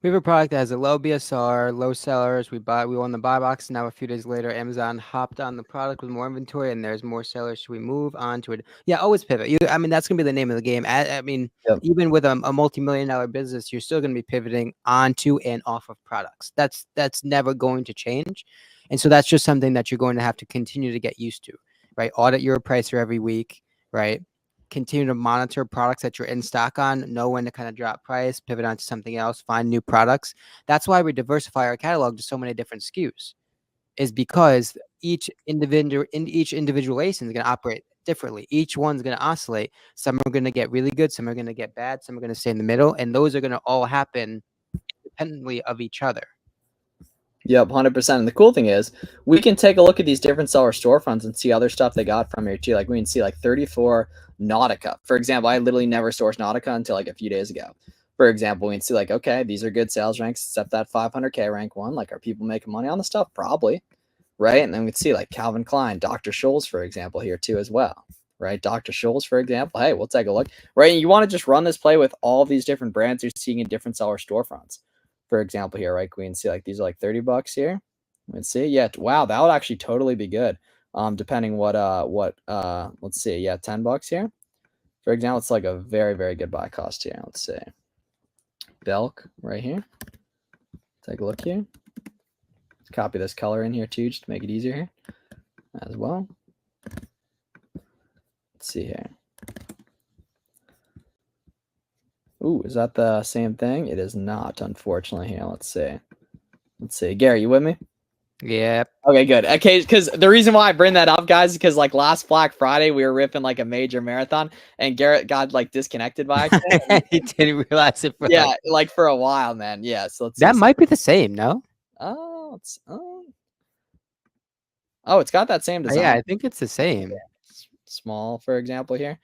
We have a product that has a low BSR, low sellers. We won the buy box. Now a few days later, Amazon hopped on the product with more inventory, and there's more sellers. Should we move on to it? Yeah, always pivot. I mean, that's gonna be the name of the game. I mean, Yep. even with a multi-million-dollar business, you're still gonna be pivoting onto and off of products. That's never going to change, and so that's just something that you're going to have to continue to get used to, right? Audit your pricer every week, right? Continue to monitor products that you're in stock on, know when to kind of drop price, pivot onto something else, find new products. That's why we diversify our catalog to so many different SKUs, is because each individual ASIN is going to operate differently. Each one's going to oscillate. Some are going to get really good, some are going to get bad, some are going to stay in the middle, and those are going to all happen independently of each other. Yep, 100%. And the cool thing is, we can take a look at these different seller storefronts and see other stuff they got from here too. Like we can see like 34 Nautica. For example, I literally never sourced Nautica until like a few days ago. For example, we can see like, okay, these are good sales ranks, except that 500K rank one. Like, are people making money on the stuff? Probably, right? And then we can see like Calvin Klein, Dr. Scholl's, for example, here too as well, right? Dr. Scholl's, for example. Hey, we'll take a look, right? And you want to just run this play with all these different brands you're seeing in different seller storefronts. For example, here, right? We can see like these are like 30 bucks here. Let's see. Yeah, wow, that would actually totally be good. Depending let's see. Yeah, 10 bucks here. For example, it's like a very, very good buy cost here. Let's see. Belk right here. Take a look here. Let's copy this color in here too, just to make it easier here as well. Let's see here. Ooh, is that the same thing? It is not, unfortunately. Here, let's see. Let's see. Gary, you with me? Yeah. Okay, good. Okay, because the reason why I bring that up, guys, is because like last Black Friday, we were ripping like a major marathon, and Garrett got like disconnected by accident. He didn't realize it. Yeah, like for a while, man. Yeah, so let's that see. might be the same, no? Oh, it's got that same design. Yeah, I think it's the same. Small, for example, here.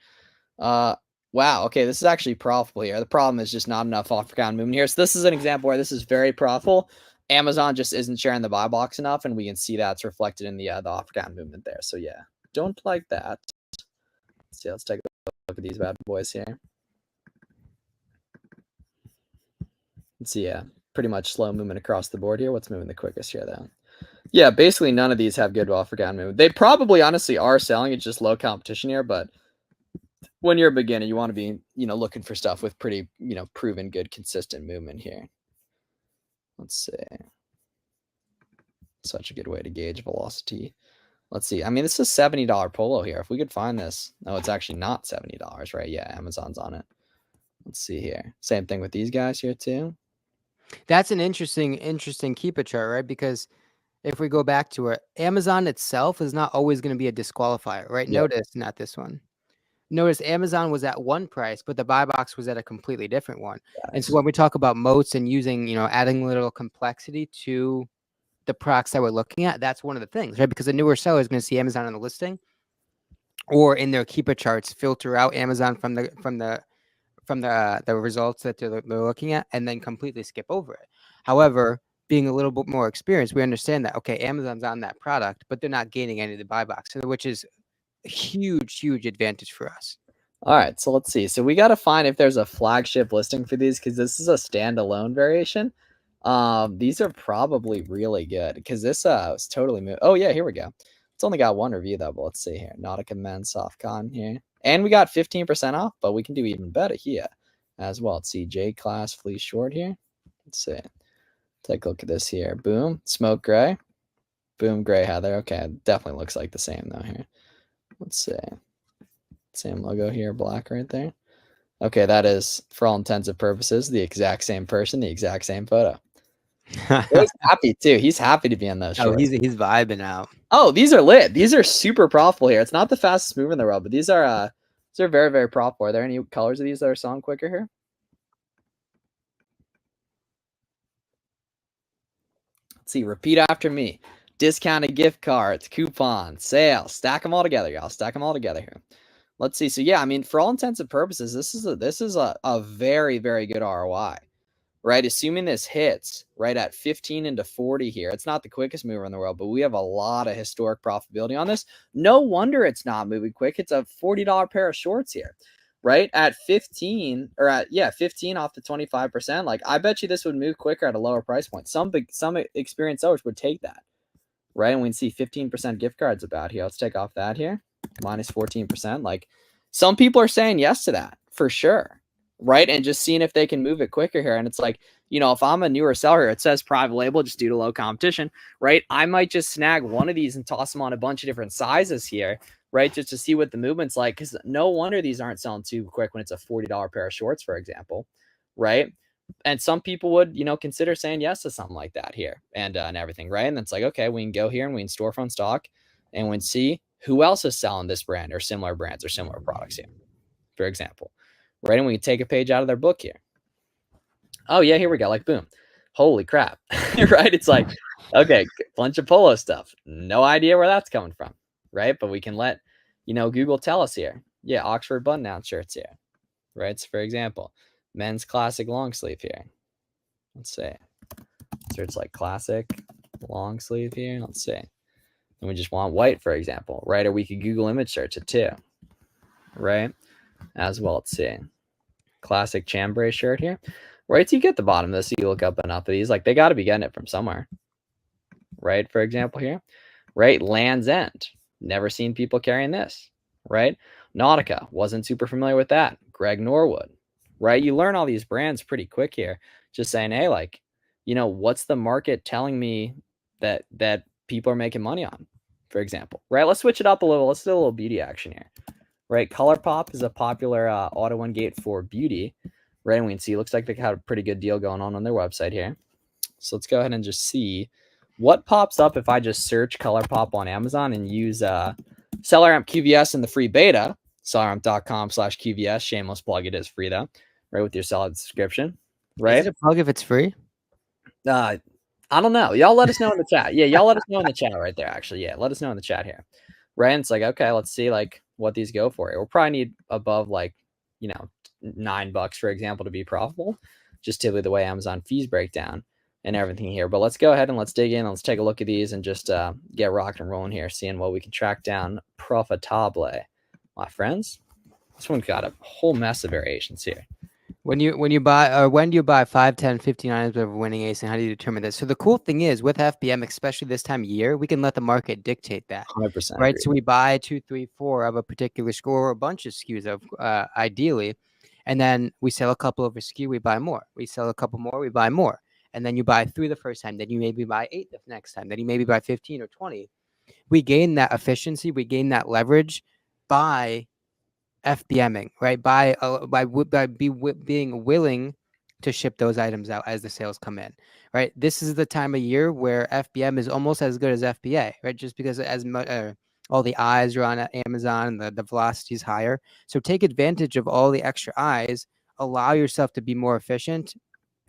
Wow. Okay, this is actually profitable here. The problem is just not enough off-ground movement here. So this is an example where this is very profitable. Amazon just isn't sharing the buy box enough, and we can see that's reflected in the off-ground movement there. So yeah, don't like that. Let's see. Let's take a look at these bad boys here. Let's see. Yeah, pretty much slow movement across the board here. What's moving the quickest here, though? Yeah, basically none of these have good off-ground movement. They probably honestly are selling. It's just low competition here, but when you're a beginner, you want to be, looking for stuff with pretty, proven good, consistent movement here. Let's see. Such a good way to gauge velocity. Let's see. I mean, this is $70 polo here. If we could find this. No, it's actually not $70, right? Yeah, Amazon's on it. Let's see here. Same thing with these guys here too. That's an interesting keeper chart, right? Because if we go back to it, Amazon itself is not always going to be a disqualifier, right? Yep. Notice, not this one. Notice Amazon was at one price, but the buy box was at a completely different one. Yes. And so when we talk about moats and using, adding a little complexity to the products that we're looking at, that's one of the things, right? Because a newer seller is going to see Amazon on the listing or in their keeper charts, filter out Amazon from the results that they're looking at and then completely skip over it. However, being a little bit more experienced, we understand that, okay, Amazon's on that product, but they're not gaining any of the buy box, which is a huge advantage for us. All right, so let's see. So we got to find if there's a flagship listing for these because this is a standalone variation. These are probably really good because this was totally moved. Oh yeah, here we go. It's only got one review though, but let's see here. Nautica Men's Soft Cotton here. And we got 15% off, but we can do even better here as well. Let's see, J Class Fleece Short here. Let's see. Take a look at this here. Boom, Smoke Gray. Boom, Gray Heather. Okay, it definitely looks like the same though here. Let's see. Same logo here, black right there. Okay, that is, for all intents and purposes, the exact same person, the exact same photo. He's happy too. He's happy to be in those shorts. Oh, he's vibing out. Oh, these are lit. These are super profitable here. It's not the fastest move in the world, but these are very, very profitable. Are there any colors of these that are selling quicker here? Let's see, repeat after me. Discounted gift cards, coupons, sales, stack them all together, y'all. Stack them all together here. Let's see. So yeah, I mean, for all intents and purposes, this is a very, very good ROI, right? Assuming this hits right at 15 into 40 here. It's not the quickest mover in the world, but we have a lot of historic profitability on this. No wonder it's not moving quick. It's a $40 pair of shorts here, right? At 15 or at 15 off the 25%. Like, I bet you this would move quicker at a lower price point. Some experienced sellers would take that, right? And we can see 15% gift cards about here. Let's take off that here, minus 14%. Like, some people are saying yes to that for sure, right? And just seeing if they can move it quicker here. And it's like, you know, if I'm a newer seller, it says private label just due to low competition, right? I might just snag one of these and toss them on a bunch of different sizes here, right? Just to see what the movement's like. Because no wonder these aren't selling too quick when it's a $40 pair of shorts, for example, right? And some people would, you know, consider saying yes to something like that here and everything, right? And it's like, okay, we can go here and we can storefront stock and we can see who else is selling this brand or similar brands or similar products here, for example, right? And we can take a page out of their book here. Oh yeah, here we go. Like, boom, holy crap, right? It's like, okay, bunch of polo stuff. No idea where that's coming from, right? But we can let, you know, Google tell us here. Yeah, Oxford button-down shirts here, right? So for example, men's classic long sleeve here. Let's see. So it's like classic long sleeve here. Let's see. And we just want white, for example, right? Or we could Google image search it too, right? As well, let's see. Classic chambray shirt here, right? So you get the bottom of this, you look up enough of these, like they got to be getting it from somewhere, right? For example here, right? Land's End. Never seen people carrying this, right? Nautica. Wasn't super familiar with that. Greg Norwood, right? You learn all these brands pretty quick here. Just saying, hey, like, you know, what's the market telling me that people are making money on, for example, right? Let's switch it up a little. Let's do a little beauty action here, right? ColourPop is a popular auto one gate for beauty, right? And we can see, looks like they have a pretty good deal going on their website here. So let's go ahead and just see what pops up if I just search ColourPop on Amazon and use SellerAmp QVS in the free beta, selleramp.com/QVS. Shameless plug. It is free though, right? With your seller subscription, right? Is it a plug if it's free? I don't know. Y'all let us know in the chat. Yeah, y'all let us know in the chat right there, actually. Yeah, let us know in the chat here. Right? And it's like, okay, let's see like what these go for. We'll probably need above like, you know, $9, for example, to be profitable. Just typically the way Amazon fees break down and everything here. But let's go ahead and let's dig in. Let's take a look at these and just get rocking and rolling here, seeing what we can track down profitable. My friends, this one's got a whole mess of variations here. When do you buy 5, 10, 15 items of a winning ace, and how do you determine this? So the cool thing is with FBM, especially this time of year, we can let the market dictate that. 100%. Right. Agree. So we buy 2, 3, 4 of a particular SKU or a bunch of SKUs of ideally, and then we sell a couple of a SKU, we buy more. We sell a couple more, we buy more. And then you buy 3 the first time, then you maybe buy 8 the next time, then you maybe buy 15 or 20. We gain that efficiency, we gain that leverage by FBMing, right? By being willing to ship those items out as the sales come in, right? This is the time of year where FBM is almost as good as FBA, right? Just because as much all the eyes are on Amazon, the velocity is higher. So take advantage of all the extra eyes, allow yourself to be more efficient,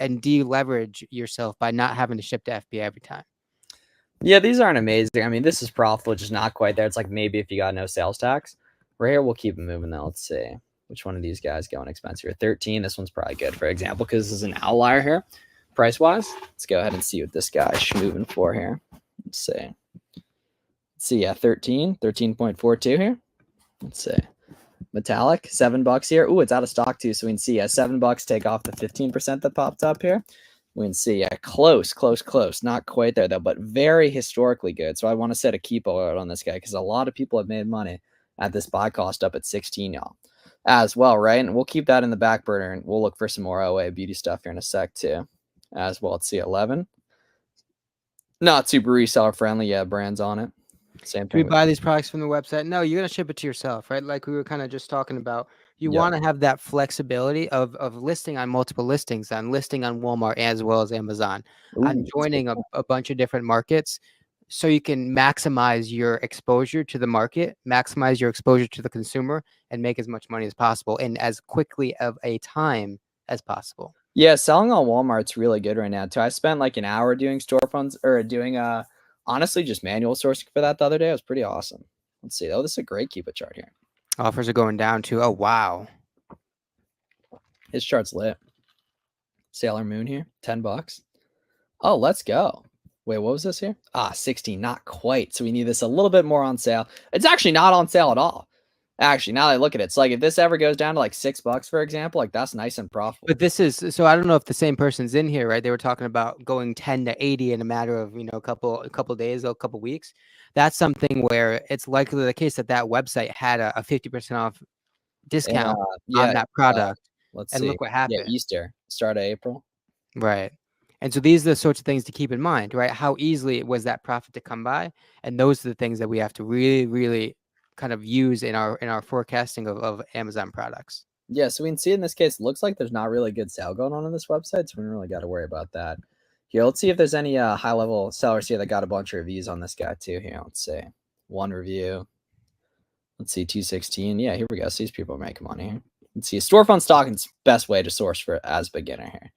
and deleverage yourself by not having to ship to FBA every time. Yeah, these aren't amazing. I mean, this is profitable, just not quite there. It's like maybe if you got no sales tax. Right here, we'll keep it moving though. Let's see which one of these guys going expensive here. 13. This one's probably good, for example, because this is an outlier here, price wise. Let's go ahead and see what this guy's moving for here. Let's see. Let's see. Yeah, 13, 13.42 here. Let's see. Metallic, $7 here. Ooh, it's out of stock too. So we can see $7. Take off the 15% that popped up here. We can see close. Not quite there though, but very historically good. So I want to set a keep alert on this guy because a lot of people have made money at this buy cost up at 16, y'all, as well, right? And we'll keep that in the back burner, and we'll look for some more OA beauty stuff here in a sec, too, as well. Let's see, 11. Not super reseller friendly, yeah, brands on it. Same thing. Do we buy these products from the website? No, you're going to ship it to yourself, right? Like we were kind of just talking about. You want to have that flexibility of listing on multiple listings, on listing on Walmart as well as Amazon, on joining a bunch of different markets. So you can maximize your exposure to the market, maximize your exposure to the consumer, and make as much money as possible in as quickly of a time as possible. Yeah, selling on Walmart's really good right now too. I spent like an hour doing storefronts or doing honestly just manual sourcing for that the other day. It was pretty awesome. Let's see. Oh, this is a great Keepa chart here. Offers are going down too. Oh wow. His chart's lit. Sailor Moon here, $10. Oh, let's go. Wait, what was this here? 16, not quite. So we need this a little bit more on sale. It's actually not on sale at all. Actually, now that I look at it, it's like if this ever goes down to like $6, for example, like that's nice and profitable. But this is so I don't know if the same person's in here, right? They were talking about going 10 to 80 in a matter of, a couple days, a couple weeks. That's something where it's likely the case that website had a 50% off discount on that product. Let's and see. look what Yeah, happened. Easter, start of April. Right. And so these are the sorts of things to keep in mind, right? How easily was that profit to come by? And those are the things that we have to really, really kind of use in our forecasting of Amazon products. Yeah, so we can see in this case, it looks like there's not really good sale going on this website, so we don't really got to worry about that. Here, let's see if there's any high-level sellers here that got a bunch of reviews on this guy too. Here, let's see. One review. Let's see, 216. Yeah, here we go. So these people are making money here. Let's see, storefront stocking's best way to source for as beginner here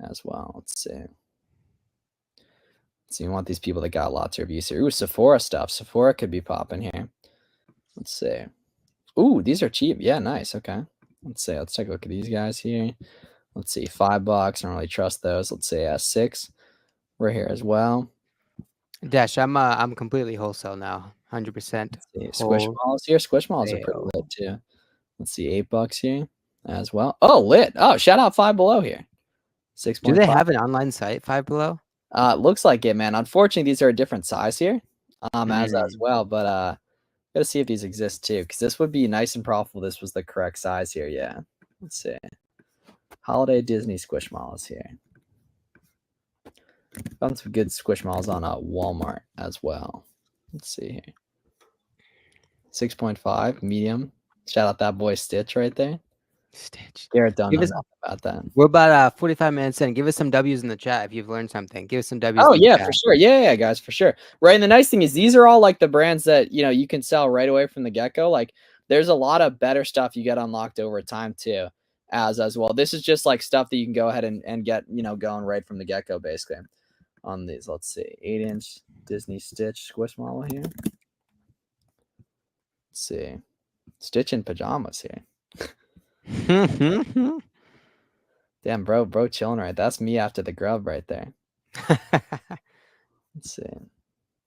as well. Let's see. So you want these people that got lots of reviews here. Ooh, Sephora stuff. Sephora could be popping here. Let's see. Ooh, these are cheap. Yeah, nice. Okay. Let's see. Let's take a look at these guys here. Let's see. $5. I don't really trust those. Let's say $6. We're here as well. Dash, I'm completely wholesale now. 100%. Squishmallows here. Squishmallows are pretty lit too. Let's see. $8 here as well. Oh, lit. Oh, shout out Five Below here. 6. Do they have an online site, Five Below? Looks like it, man. Unfortunately, these are a different size here. As well, but gotta see if these exist too, because this would be nice and profitable. This was the correct size here. Yeah. Let's see. Holiday Disney Squishmallows here. Found some good Squishmallows on Walmart as well. Let's see here. 6.5 medium. Shout out that boy Stitch right there. Stitch. Garrett don't know nothing about that. We're about 45 minutes in. Give us some W's in the chat if you've learned something. Give us some W's. Oh yeah, for sure. Yeah, guys, for sure. Right. And the nice thing is these are all like the brands that you can sell right away from the get-go. Like there's a lot of better stuff you get unlocked over time too, as well. This is just like stuff that you can go ahead and get going right from the get-go basically on these. Let's see. 8-inch Disney Stitch Squishmallow here. Let's see. Stitch in pajamas here. Damn, bro chilling right. That's me after the grub right there. Let's see.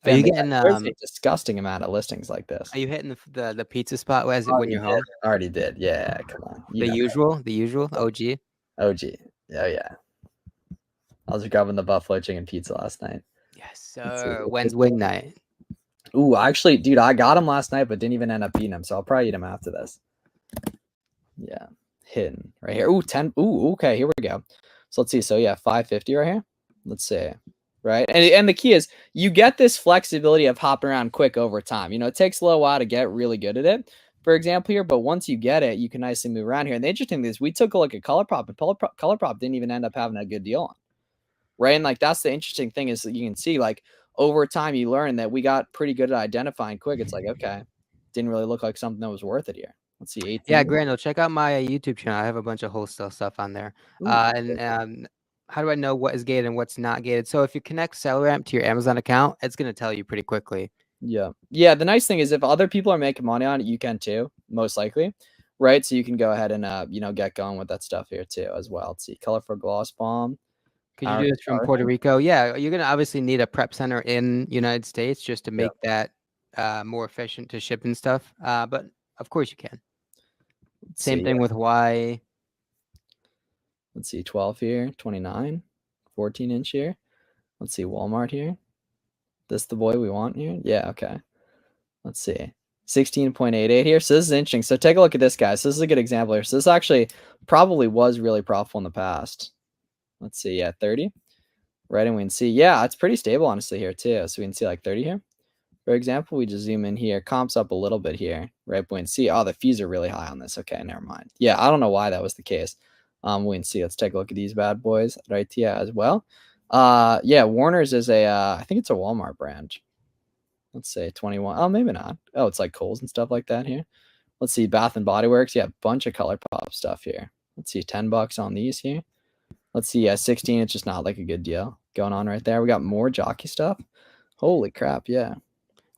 Are you getting a disgusting amount of listings like this? Are you hitting the pizza spot when you're home? Already did. Yeah, come on. The usual OG. Oh yeah. I was grabbing the buffalo chicken pizza last night. Yes, sir. When's wing night? Ooh, actually, dude, I got him last night, but didn't even end up eating him. So I'll probably eat him after this. Yeah, hidden right here. Ooh, 10. Ooh, okay, here we go. So let's see. So yeah, 550 right here. Let's see. Right. And the key is you get this flexibility of hopping around quick over time. It takes a little while to get really good at it, for example, here. But once you get it, you can nicely move around here. And the interesting thing is we took a look at ColorProp, and ColorProp didn't even end up having a good deal on. Right. And like that's the interesting thing is that you can see like over time you learn that we got pretty good at identifying quick. It's like, okay, didn't really look like something that was worth it here. Let's see. 18. Yeah, Grandel, check out my YouTube channel. I have a bunch of wholesale stuff on there. How do I know what is gated and what's not gated? So if you connect SellerAmp to your Amazon account, it's going to tell you pretty quickly. Yeah. The nice thing is if other people are making money on it, you can too, most likely. Right. So you can go ahead and, get going with that stuff here too as well. Let's see. Colorful Gloss Bomb. Could you do this from Puerto Rico? Yeah. You're going to obviously need a prep center in United States just to make that more efficient to ship and stuff. But of course you can. Same thing with Hawaii. Let's see, 12 here, 29, 14-inch here. Let's see, Walmart here. This the boy we want here? Yeah, okay. Let's see, 16.88 here. So this is interesting. So take a look at this, guys. So this is a good example here. So this actually probably was really profitable in the past. Let's see, yeah, 30. Right, and we can see, yeah, it's pretty stable, honestly, here too. So we can see like 30 here. For example, we just zoom in here, comps up a little bit here, right? But we can see, oh, the fees are really high on this. Okay, never mind. Yeah, I don't know why that was the case. We can see, let's take a look at these bad boys right here as well. Yeah, Warner's is I think it's a Walmart brand. Let's say 21. Oh, maybe not. Oh, it's like Kohl's and stuff like that here. Let's see, Bath and Body Works. Yeah, bunch of ColorPop stuff here. Let's see, $10 on these here. Let's see. Yeah, 16. It's just not like a good deal going on right there. We got more jockey stuff. Holy crap. Yeah.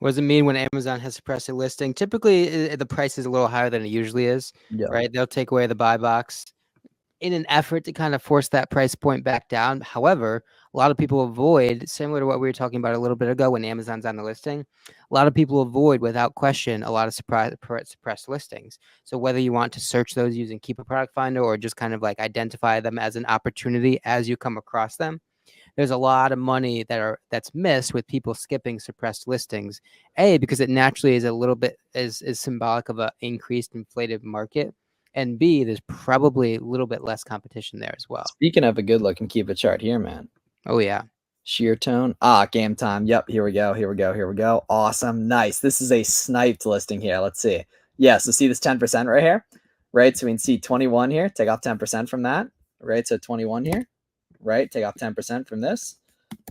What does it mean when Amazon has suppressed a listing? Typically, the price is a little higher than it usually is, Yeah. right? They'll take away the buy box in an effort to kind of force that price point back down. However, a lot of people avoid, similar to what we were talking about a little bit ago when Amazon's on the listing, a lot of people avoid, without question, a lot of suppressed listings. So whether you want to search those using Keep a Product Finder or just kind of like identify them as an opportunity as you come across them, there's a lot of money that's missed with people skipping suppressed listings. A, because it naturally is a little bit is symbolic of an increased inflated market, and B, there's probably a little bit less competition there as well. Speaking of a good looking keep a chart here, man. Oh yeah. Sheer tone. Game time. Yep. Here we go. Here we go. Here we go. Awesome. Nice. This is a sniped listing here. Let's see. Yeah. So see this 10% right here, right? So we can see 21 here. Take off 10% from that, right? So 21 here, right? Take off 10% from this,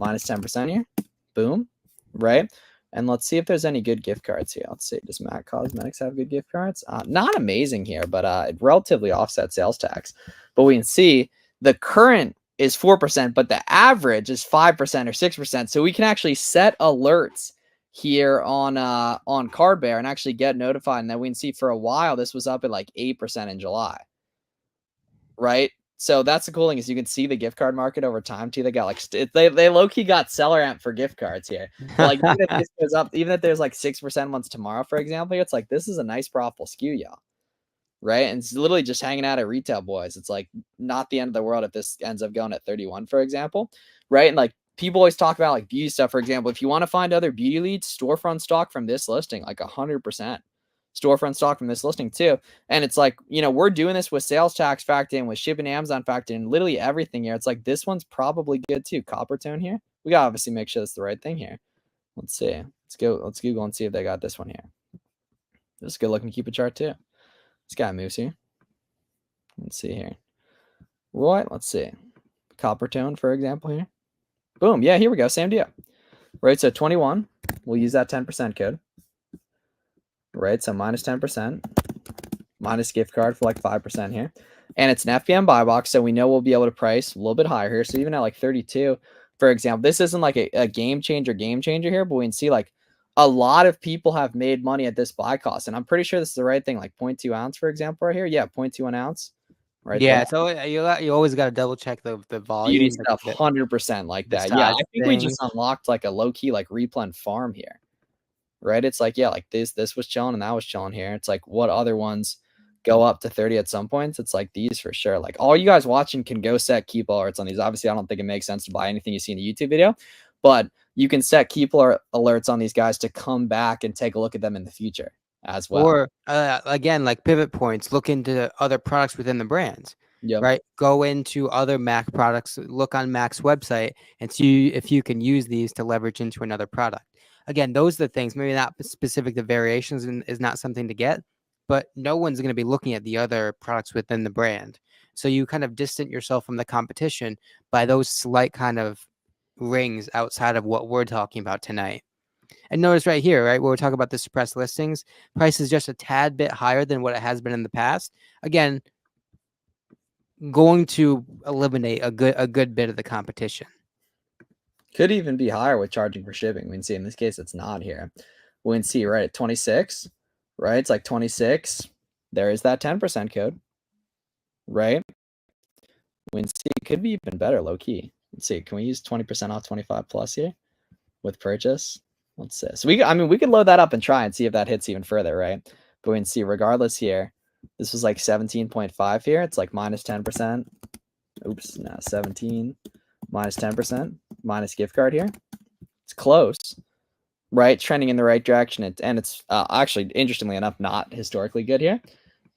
minus 10% here. Boom. Right. And let's see if there's any good gift cards here. Let's see. Does Mac Cosmetics have good gift cards? Not amazing here, but it relatively offset sales tax. But we can see the current is 4%, but the average is 5% or 6%. So we can actually set alerts here on Card Bear and actually get notified. And then we can see for a while this was up at like 8% in July, right? So that's the cool thing is you can see the gift card market over time too. They got like they low key got seller amp for gift cards here. But like even if this goes up, even if there's like 6% ones tomorrow, for example, it's like this is a nice profitable skew, y'all. Right. And it's literally just hanging out at retail, boys. It's like not the end of the world if this ends up going at 31, for example. Right. And like people always talk about like beauty stuff, for example. If you want to find other beauty leads, storefront stock from this listing, like 100%. Storefront stock from this listing too. And it's like, you know, we're doing this with sales tax factored in, with shipping Amazon factored in, literally everything here. It's like this one's probably good too. Copper tone here. We gotta obviously make sure that's the right thing here. Let's see. Let's Google and see if they got this one here. This is good looking keep a chart too. This guy moves here. Let's see here. Right, let's see. Copper tone, for example, here. Boom. Yeah, here we go. Same deal. Right, so 21. We'll use that 10% code. Right, so minus 10%. Minus gift card for like 5% here. And it's an FBM buy box, so we know we'll be able to price a little bit higher here. So even at like 32, for example, this isn't like a game changer here, but we can see like a lot of people have made money at this buy cost. And I'm pretty sure this is the right thing, like 0.2 ounce, for example, right here. Yeah, 0.21 ounce. Right. Yeah, so you always got to double check the volume. Beauty stuff, 100% like that. Yeah, I think we just unlocked like a low key like replen farm here. Right. It's like, yeah, like this was chilling and that was chilling here. It's like what other ones go up to 30 at some points? It's like these for sure. Like all you guys watching can go set keep alerts on these. Obviously, I don't think it makes sense to buy anything you see in a YouTube video, but you can set keep alerts on these guys to come back and take a look at them in the future as well. Or again, like pivot points, look into other products within the brands. Yep. Right. Go into other Mac products, look on Mac's website and see if you can use these to leverage into another product. Again, those are the things, maybe not specific to variations and is not something to get, but no one's going to be looking at the other products within the brand. So you kind of distance yourself from the competition by those slight kind of rings outside of what we're talking about tonight. And notice right here, right, where we're talking about the suppressed listings, price is just a tad bit higher than what it has been in the past. Again, going to eliminate a good bit of the competition. Could even be higher with charging for shipping. We can see in this case it's not here. We can see right at 26, right? It's like 26. There is that 10% code, right? We can see it could be even better low key. Let's see. Can we use 20% off 25 plus here with purchase? Let's see. So we could load that up and try and see if that hits even further, right? But we can see regardless here, this was like 17.5 here. It's like minus 10%. Oops, no, 17 minus 10%, minus gift card here. It's close, right? Trending in the right direction. And it's actually, interestingly enough, not historically good here,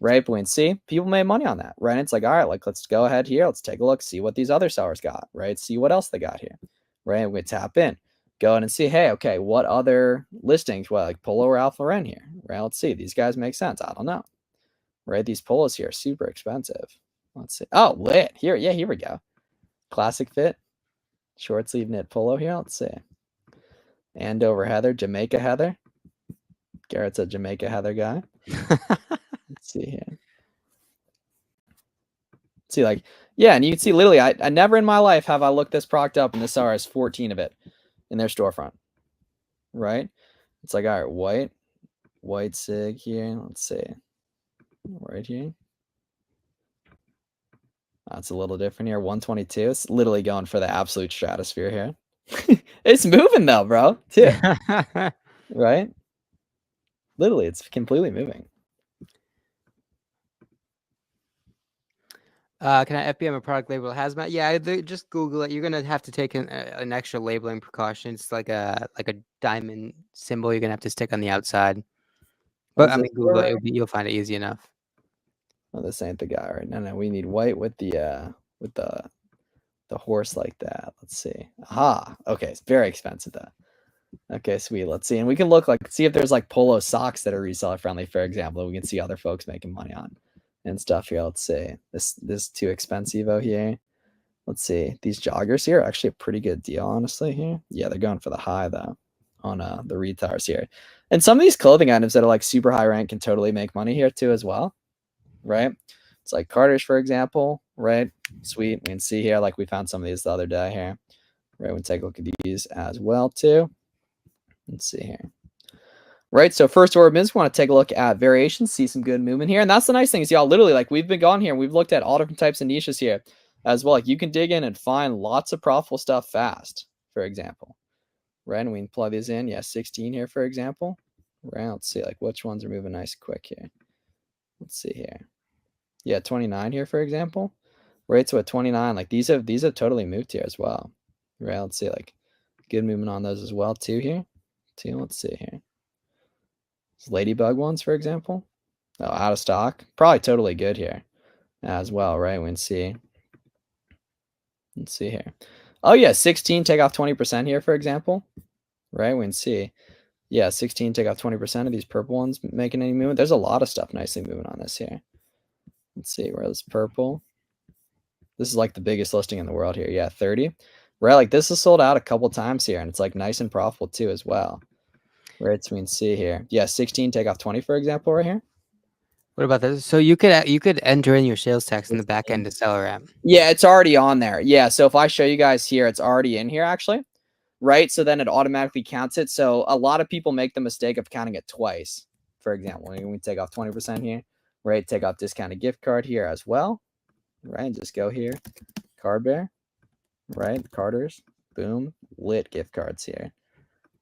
right? But we can see people made money on that, right? It's like, all right, like let's go ahead here. Let's take a look, see what these other sellers got, right? See what else they got here, right? We tap in, go in and see, hey, okay, what other listings? Well, like Polo or Alpha Ren here, right? Let's see. These guys make sense. I don't know, right? These polos here are super expensive. Let's see. Oh, lit here. Yeah, here we go. Classic fit. Short sleeve knit polo here. Let's see. Andover Heather, Jamaica Heather. Garrett's a Jamaica Heather guy. Let's see here. See, like Yeah, and you can see literally, I never in my life have I looked this product up, and this seller has 14 of it in their storefront, right? It's like, all right, white sig here. Let's see, right here. That's a little different here. 122. It's literally going for the absolute stratosphere here. It's moving though, bro. Too. Right? Literally, it's completely moving. Can I FBM a product label hazmat? Yeah, just Google it. You're gonna have to take an extra labeling precaution. It's like a diamond symbol. You're gonna have to stick on the outside. But I mean, Google it. You'll find it easy enough. Oh, this ain't the guy, right? No, we need white with the horse like that. Let's see. Aha. Okay, it's very expensive though. Okay, sweet. Let's see. And we can see if there's like polo socks that are reseller friendly, for example. We can see other folks making money on and stuff here. Let's see. This too expensive over here. Let's see. These joggers here are actually a pretty good deal, honestly, here. Yeah, they're going for the high though on the retailers here. And some of these clothing items that are like super high rank can totally make money here too as well. Right? It's like Carter's, for example, right? Sweet. We can see here, like we found some of these the other day here. Right? We can take a look at these as well too. Let's see here. Right, so first order of business, we want to take a look at variations, see some good movement here. And that's the nice thing is, y'all, literally, like we've been gone here and we've looked at all different types of niches here as well. Like you can dig in and find lots of profitable stuff fast, for example. Right, and we can plug these in. Yeah, 16 here, for example. Right, let's see like which ones are moving nice quick here. Let's see here. Yeah, 29 here, for example. Right, so at 29, like these have totally moved here as well. Right, let's see like good movement on those as well too here. Let's see here. Ladybug ones, for example. Oh, out of stock. Probably totally good here as well, right? We can see. Let's see here. Oh, yeah, 16, take off 20% here, for example. Right? We can see. Yeah, 16, take off 20% of these purple ones making any movement. There's a lot of stuff nicely moving on this here. Let's see. Where is purple? This is like the biggest listing in the world here. Yeah, 30. Right? Like this is sold out a couple times here, and it's like nice and profitable too as well. Right, so we can see here. Yeah, 16, take off 20, for example, right here. What about this? So you could enter in your sales tax in the back end to seller app. Yeah, it's already on there. Yeah, so if I show you guys here, it's already in here actually. Right, so then it automatically counts it. So a lot of people make the mistake of counting it twice. For example, when we take off 20% here, right, take off discounted gift card here as well. Right, just go here, card bear, right, Carter's, boom, lit gift cards here.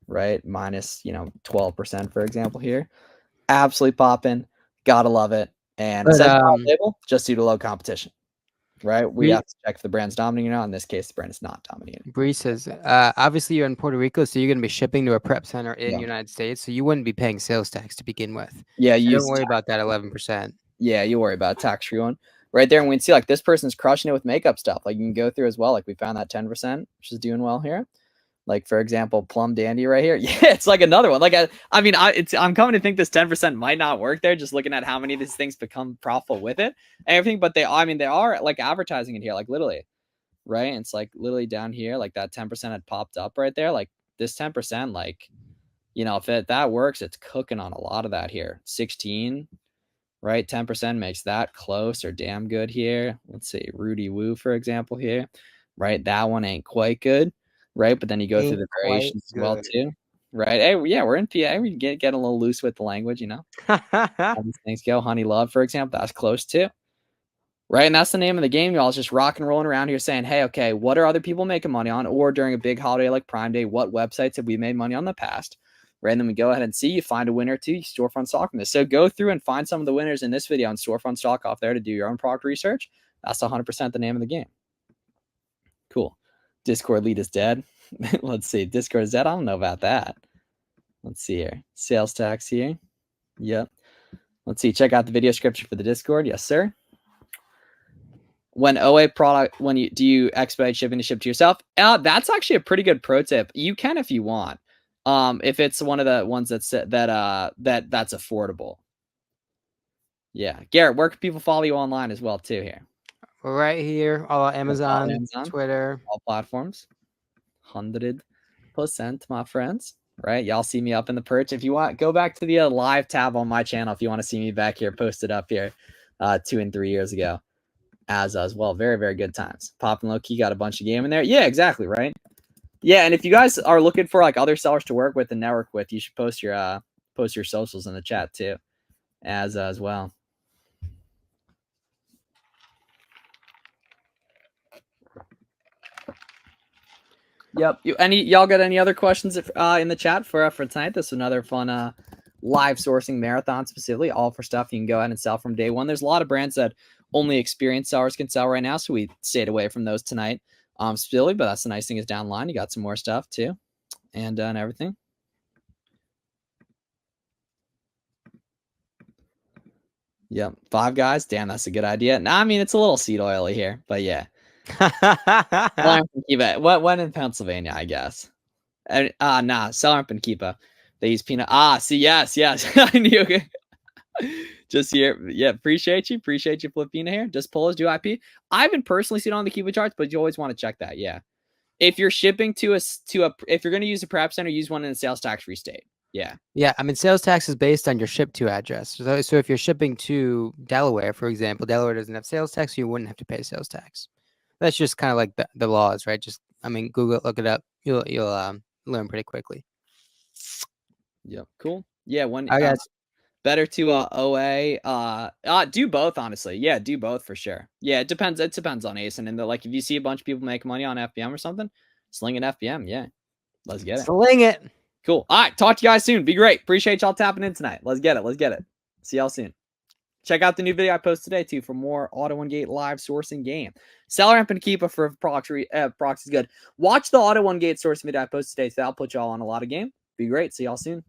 Right, minus 12%, for example here. Absolutely popping, gotta love it. And But, says label just due to low competition. Right, we Re- have to check if the brand's dominating or not. In this case, the brand is not dominating. Bree says, obviously you're in Puerto Rico, so you're going to be shipping to a prep center in the United States, so you wouldn't be paying sales tax to begin with. Yeah, so don't worry about that 11%. Yeah, you worry about tax-free one. Right there, and we can see like this person's crushing it with makeup stuff. Like you can go through as well. Like we found that 10%, which is doing well here. Like for example, Plum Dandy right here. Yeah, it's like another one. Like I'm coming to think this 10% might not work there. Just looking at how many of these things become profitable with it and everything. But they are like advertising it here, like literally, right? And it's like literally down here, like that 10% had popped up right there. Like this 10%, like if that works, it's cooking on a lot of that here. 16, right? 10% makes that close or damn good here. Let's see, Rudy Woo, for example, here, right? That one ain't quite good. Right, but then you go through the variations as well too. Right. Hey, yeah, we're in PA. We get a little loose with the language, How these things go. Honey Love, for example, that's close too. Right, and that's the name of the game, y'all. It's just rock and rolling around here saying, hey, okay, what are other people making money on? Or during a big holiday like Prime Day, what websites have we made money on in the past? Right, and then we go ahead and see, you find a winner too, you storefront stock from this. So go through and find some of the winners in this video on storefront stock off there to do your own product research. That's 100% the name of the game. Cool. Discord lead is dead. Let's see. Discord is dead. I don't know about that. Let's see here. Sales tax here. Yep. Let's see. Check out the video description for the Discord. Yes, sir. When OA product, do you expedite shipping to ship to yourself? That's actually a pretty good pro tip. You can if you want. If it's one of the ones that's affordable. Yeah. Garrett, where can people follow you online as well too here? Right here, all Amazon, Twitter, all platforms. 100%, my friends. Right, y'all see me up in the perch. If you want, go back to the live tab on my channel if you want to see me back here posted up here 2 and 3 years ago. as well. Very, very good times. Pop and Low Key got a bunch of game in there. Yeah, exactly, right? Yeah, and if you guys are looking for like other sellers to work with and network with, you should post your socials in the chat too, as well. Yep. Y'all got any other questions in the chat for tonight? This is another fun live sourcing marathon, specifically all for stuff you can go ahead and sell from day one. There's a lot of brands that only experienced sellers can sell right now, so we stayed away from those tonight. Specifically, but that's the nice thing is down the line you got some more stuff too, and everything. Yep. Five Guys. Damn, that's a good idea. Nah, I mean, it's a little seed oily here, but yeah. When in Pennsylvania, I guess. Seller and Keepa. They use peanut. See, yes. I knew. Just here. Yeah, appreciate you, Filipina here. Just Polish, do IP. I haven't personally seen it on the Keepa charts, but you always want to check that. Yeah. If you're shipping to if you're going to use a prep center, use one in a sales tax free state. Yeah. Yeah. I mean, sales tax is based on your ship to address. So if you're shipping to Delaware, for example, Delaware doesn't have sales tax, so you wouldn't have to pay sales tax. That's just kind of like the laws, right? Just, I mean, Google it, look it up. You'll learn pretty quickly. Yep. Cool. Yeah. All right, guys. Better to OA. Do both, honestly. Yeah, do both for sure. Yeah, it depends. It depends on ASIN. And like, if you see a bunch of people make money on FBM or something, sling an FBM. Yeah, let's get it. Sling it. Cool. All right, talk to you guys soon. Be great. Appreciate y'all tapping in tonight. Let's get it. See y'all soon. Check out the new video I posted today too for more AutoOneGate live sourcing game. Seller Amp and Keepa for proxy is good. Watch the AutoOneGate sourcing video I posted today. So that'll put y'all on a lot of game. Be great. See y'all soon.